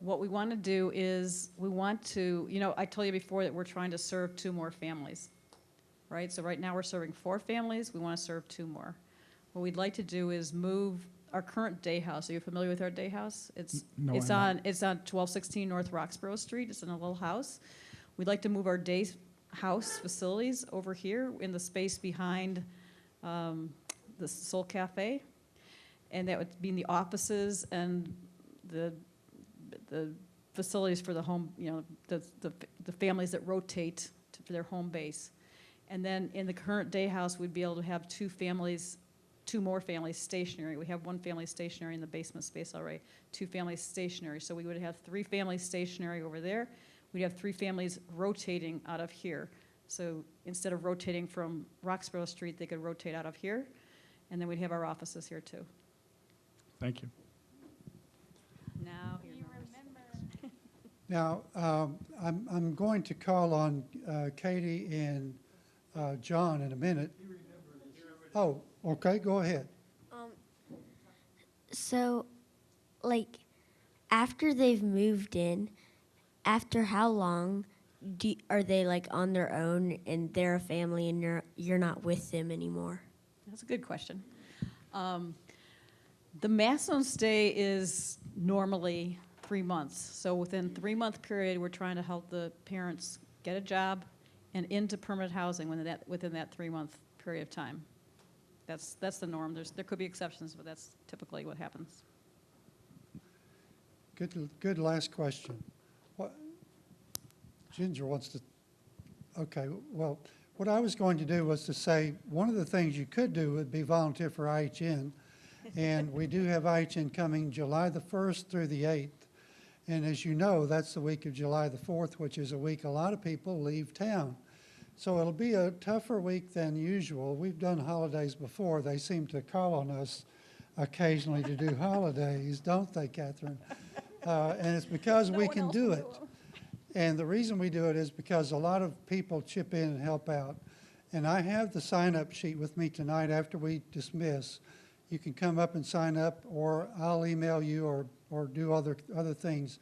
What we want to do is we want to, I told you before that we're trying to serve 2 more families, right? So right now we're serving 4 families. We want to serve 2 more. What we'd like to do is move our current day house. Are you familiar with our day house? It's on 1216 North Roxborough Street. It's in a little house. We'd like to move our day house facilities over here in the space behind the Soul Cafe, and that would be in the offices and the facilities for the home, the families that rotate for their home base. And then in the current day house, we'd be able to have 2 more families stationary. We have 1 family stationary in the basement space already, 2 families stationary. So we would have 3 families stationary over there. We'd have 3 families rotating out of here. So instead of rotating from Roxborough Street, they could rotate out of here. And then we'd have our offices here too. Thank you. Now You remember. Now, I'm going to call on Katie and John in a minute. Oh, okay, go ahead. so like after they've moved in, after how long are they like on their own and they're a family and you're not with them anymore? That's a good question. The maximum stay is normally 3 months. So within 3-month period, we're trying to help the parents get a job and into permanent housing within that 3-month period of time. That's the norm. There could be exceptions, but that's typically what happens. Good last question. What, Ginger wants to, okay, well, what I was going to do was to say, one of the things you could do would be volunteer for IHN. And we do have IHN coming July the 1st through the 8th. And as you know, that's the week of July the 4th, which is a week a lot of people leave town. So it'll be a tougher week than usual. We've done holidays before. They seem to call on us occasionally to do holidays, don't they, Catherine? And it's because we can do it. And the reason we do it is because a lot of people chip in and help out. And I have the sign-up sheet with me tonight after we dismiss. You can come up and sign up, or I'll email you or do other things.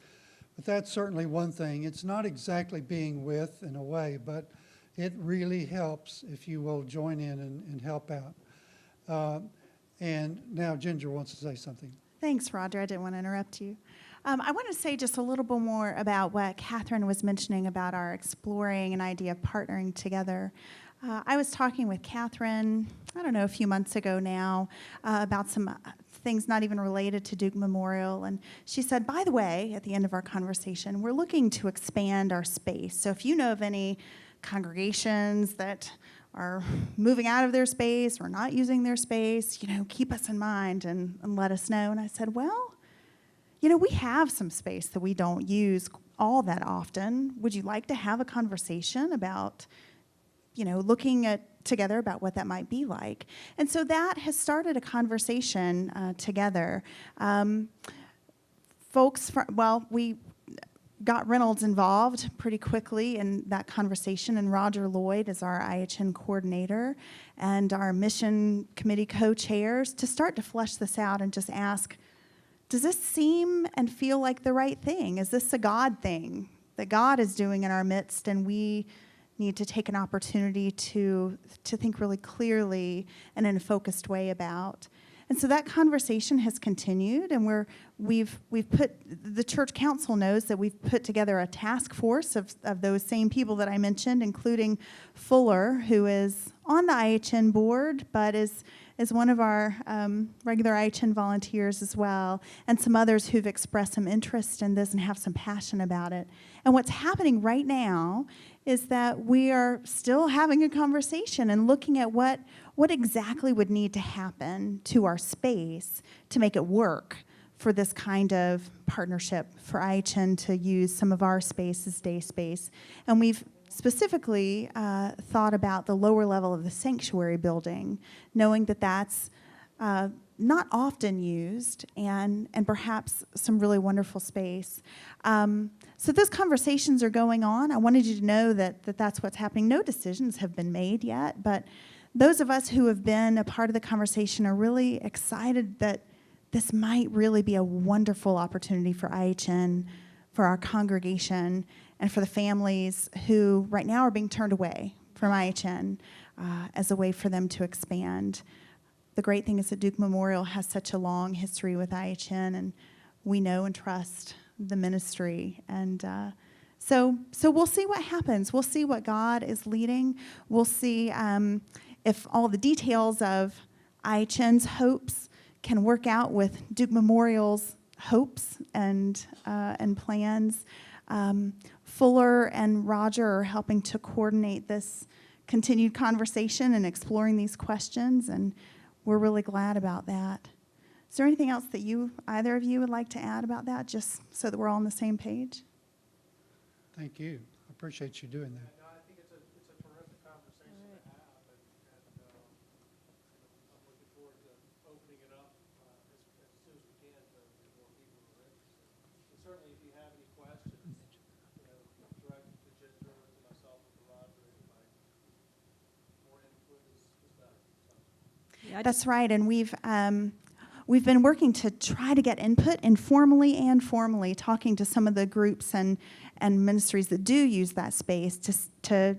But that's certainly one thing. It's not exactly being with in a way, but it really helps if you will join in and help out. And now Ginger wants to say something. Thanks, Roger. I didn't want to interrupt you. I want to say just a little bit more about what Catherine was mentioning about our exploring an idea of partnering together. I was talking with Catherine, I don't know, a few months ago now, about some things not even related to Duke Memorial. And she said, by the way, at the end of our conversation, we're looking to expand our space. So if you know of any congregations that are moving out of their space or not using their space, keep us in mind and let us know. And I said, well, we have some space that we don't use all that often. Would you like to have a conversation about, looking together about what that might be like? And so that has started a conversation together. We got Reynolds involved pretty quickly in that conversation, and Roger Loyd is our IHN coordinator and our mission committee co-chairs to start to flesh this out and just ask, does this seem and feel like the right thing? Is this a God thing that God is doing in our midst, and we need to take an opportunity to think really clearly and in a focused way about? And so that conversation has continued, and we've put, the church council knows that we've put together a task force of those same people that I mentioned, including Fuller, who is on the IHN board, but is one of our regular IHN volunteers as well, and some others who've expressed some interest in this and have some passion about it. And what's happening right now is that we are still having a conversation and looking at what exactly would need to happen to our space to make it work for this kind of partnership, for IHN to use some of our space as day space. And we've specifically thought about the lower level of the sanctuary building, knowing that that's not often used and perhaps some really wonderful space. So those conversations are going on. I wanted you to know that that's what's happening. No decisions have been made yet, but those of us who have been a part of the conversation are really excited that this might really be a wonderful opportunity for IHN, for our congregation, and for the families who right now are being turned away from IHN as a way for them to expand. The great thing is that Duke Memorial has such a long history with IHN, and we know and trust the ministry. And so we'll see what happens. We'll see what God is leading. We'll see if all the details of IHN's hopes can work out with Duke Memorial's hopes and plans. Fuller and Roger are helping to coordinate this continued conversation and exploring these questions, and we're really glad about that. Is there anything else that either of you would like to add about that, just so that we're all on the same page? Thank you. I appreciate you doing that. No, I think it's a terrific conversation to have, and I'm looking forward to opening it up as soon as we can to more people who are interested. And certainly, if you have any questions, direct them to Ginger, to myself, or to Roger. More input is better. So. That's right, and we've been working to try to get input informally and formally, talking to some of the groups and ministries that do use that space to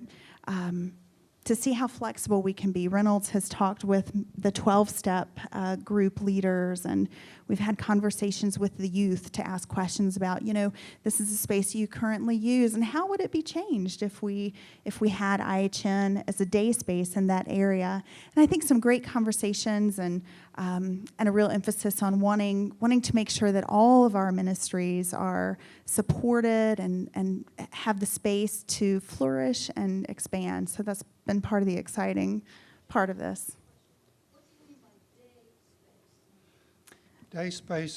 see how flexible we can be. Reynolds has talked with the 12-step group leaders, and we've had conversations with the youth to ask questions about, this is a space you currently use, and how would it be changed if we had IHN as a day space in that area? And I think some great conversations and a real emphasis on wanting to make sure that all of our ministries are supported and have the space to flourish and expand. So that's been part of the exciting part of this. Day space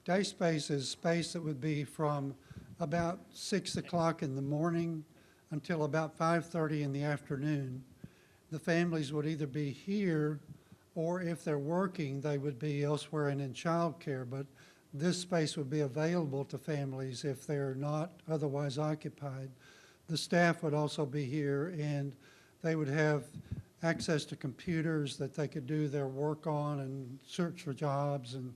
Day space is space that would be from about 6 o'clock in the morning until about 5:30 in the afternoon. The families would either be here, or if they're working, they would be elsewhere and in childcare. But this space would be available to families if they're not otherwise occupied. The staff would also be here, and they would have access to computers that they could do their work on and search for jobs and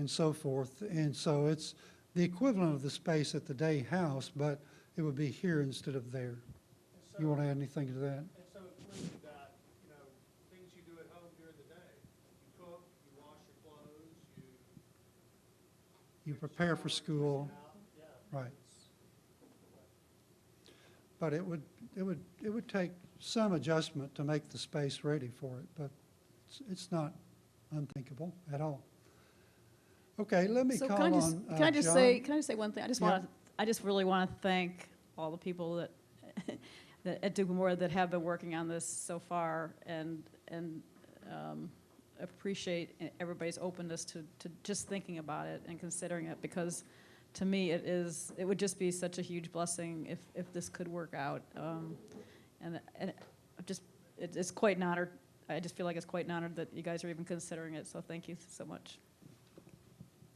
so forth. And so it's the equivalent of the space at the day house, but it would be here instead of there. So, You want to add anything to that? And so including that, things you do at home during the day. You cook, you wash your clothes, You prepare for school, right? But it would take some adjustment to make the space ready for it, but it's not unthinkable at all. Okay, let me call on Can I just John. say one thing? I just really want to thank all the people that at Duke Memorial that have been working on this so far, and appreciate everybody's openness to just thinking about it and considering it, because to me it would just be such a huge blessing if this could work out, and it's quite an honor. I just feel like it's quite an honor that you guys are even considering it, so thank you so much.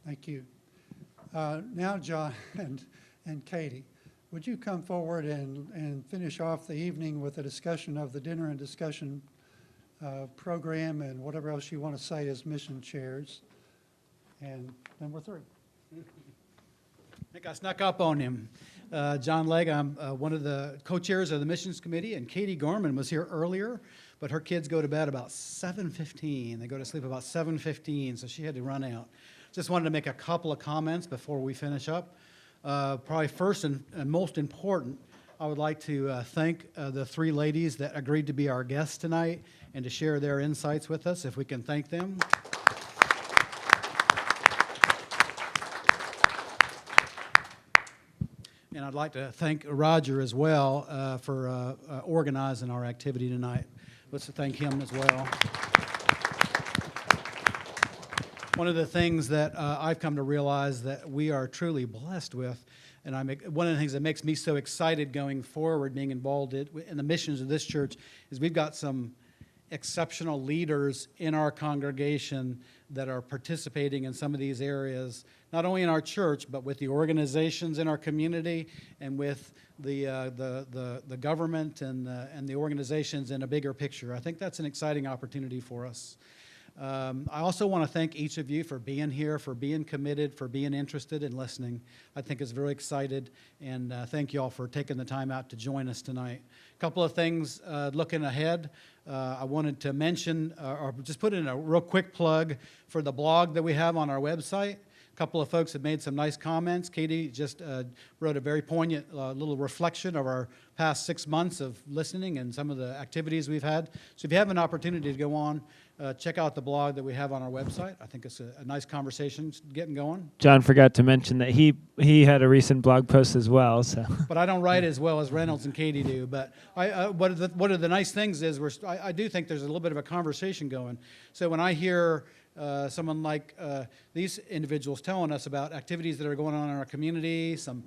Thank you. Now, John and Katie, would you come forward and finish off the evening with a discussion of the dinner and discussion program and whatever else you want to say as mission chairs? And then we're through. I think I snuck up on him. John Legg, I'm one of the co-chairs of the Missions Committee, and Katie Gorman was here earlier, but her kids go to bed about 7:15. They go to sleep about 7:15, so she had to run out. Just wanted to make a couple of comments before we finish up. Probably first and most important, I would like to thank the three ladies that agreed to be our guests tonight and to share their insights with us, if we can thank them. And I'd like to thank Roger as well for organizing our activity tonight. Let's thank him as well. One of the things that I've come to realize that we are truly blessed with, and one of the things that makes me so excited going forward, being involved in the missions of this church, is we've got some exceptional leaders in our congregation that are participating in some of these areas, not only in our church, but with the organizations in our community and with the government and the organizations in a bigger picture. I think that's an exciting opportunity for us. I also want to thank each of you for being here, for being committed, for being interested and listening. I think it's very excited, and thank you all for taking the time out to join us tonight. A couple of things looking ahead. I wanted to mention, or just put in a real quick plug for the blog that we have on our website. A couple of folks have made some nice comments. Katie just wrote a very poignant little reflection of our past 6 months of listening and some of the activities we've had. So if you have an opportunity to go on, check out the blog that we have on our website. I think it's a nice conversation getting going. John forgot to mention that he had a recent blog post as well. So, but I don't write as well as Reynolds and Katie do. But one of the nice things is I do think there's a little bit of a conversation going. So when I hear someone like these individuals telling us about activities that are going on in our community, some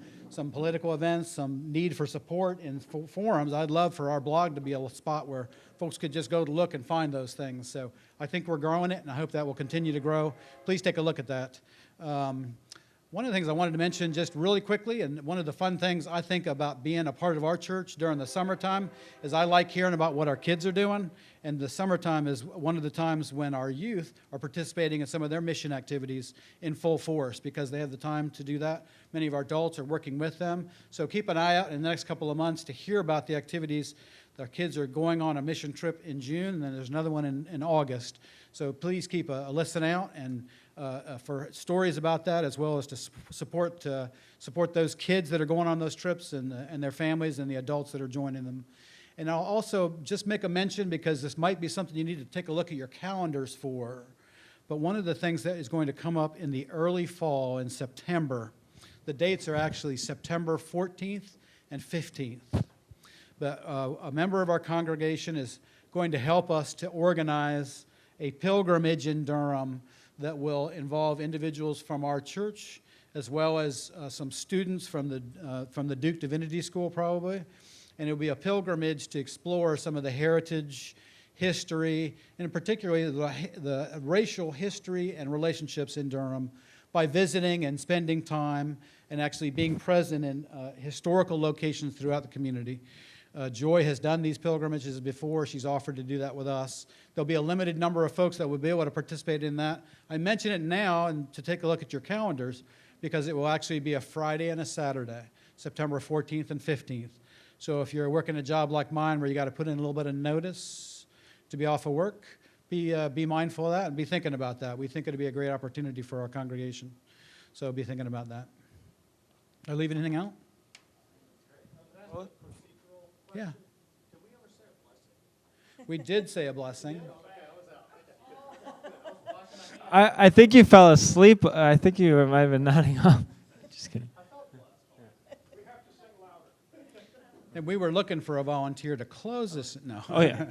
political events, some need for support in forums, I'd love for our blog to be a spot where folks could just go to look and find those things. So I think we're growing it, and I hope that will continue to grow. Please take a look at that. One of the things I wanted to mention just really quickly, and one of the fun things I think about being a part of our church during the summertime, is I like hearing about what our kids are doing. And the summertime is one of the times when our youth are participating in some of their mission activities in full force because they have the time to do that. Many of our adults are working with them. So keep an eye out in the next couple of months to hear about the activities. Our kids are going on a mission trip in June, and then there's another one in August. So please keep a listen out and for stories about that, as well as to support those kids that are going on those trips and their families and the adults that are joining them. And I'll also just make a mention, because this might be something you need to take a look at your calendars for, but one of the things that is going to come up in the early fall in September, the dates are actually September 14th and 15th. But a member of our congregation is going to help us to organize a pilgrimage in Durham that will involve individuals from our church, as well as some students from the Duke Divinity School, probably. And it'll be a pilgrimage to explore some of the heritage, history, and particularly the racial history and relationships in Durham by visiting and spending time and actually being present in historical locations throughout the community. Joy has done these pilgrimages before. She's offered to do that with us. There'll be a limited number of folks that will be able to participate in that. I mention it now and to take a look at your calendars, because it will actually be a Friday and a Saturday, September 14th and 15th. So if you're working a job like mine where you got to put in a little bit of notice to be off of work, be mindful of that and be thinking about that. We think it'll be a great opportunity for our congregation. So be thinking about that. Did I leave anything out? Yeah. We did say a blessing. I think you fell asleep. I think you might have been nodding off. Just kidding. And we were looking for a volunteer to close this. No. Oh, yeah.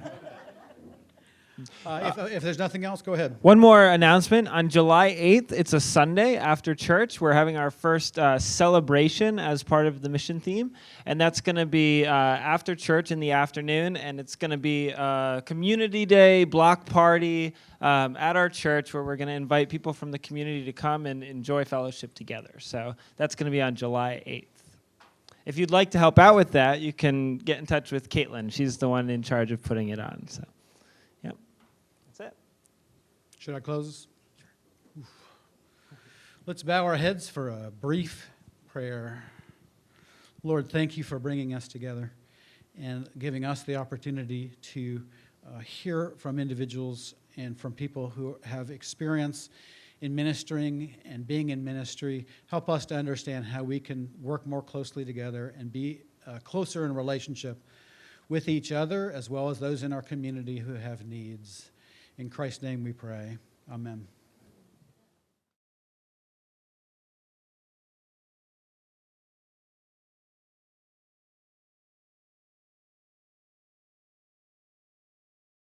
If there's nothing else, go ahead. One more announcement. On July 8th, it's a Sunday after church. We're having our first celebration as part of the mission theme. And that's going to be after church in the afternoon. And it's going to be a community day, block party at our church, where we're going to invite people from the community to come and enjoy fellowship together. So that's going to be on July 8th. If you'd like to help out with that, you can get in touch with Caitlin. She's the one in charge of putting it on. So. That's it. Should I close? Sure. Let's bow our heads for a brief prayer. Lord, thank you for bringing us together and giving us the opportunity to hear from individuals and from people who have experience in ministering and being in ministry. Help us to understand how we can work more closely together and be closer in relationship with each other, as well as those in our community who have needs. In Christ's name we pray. Amen.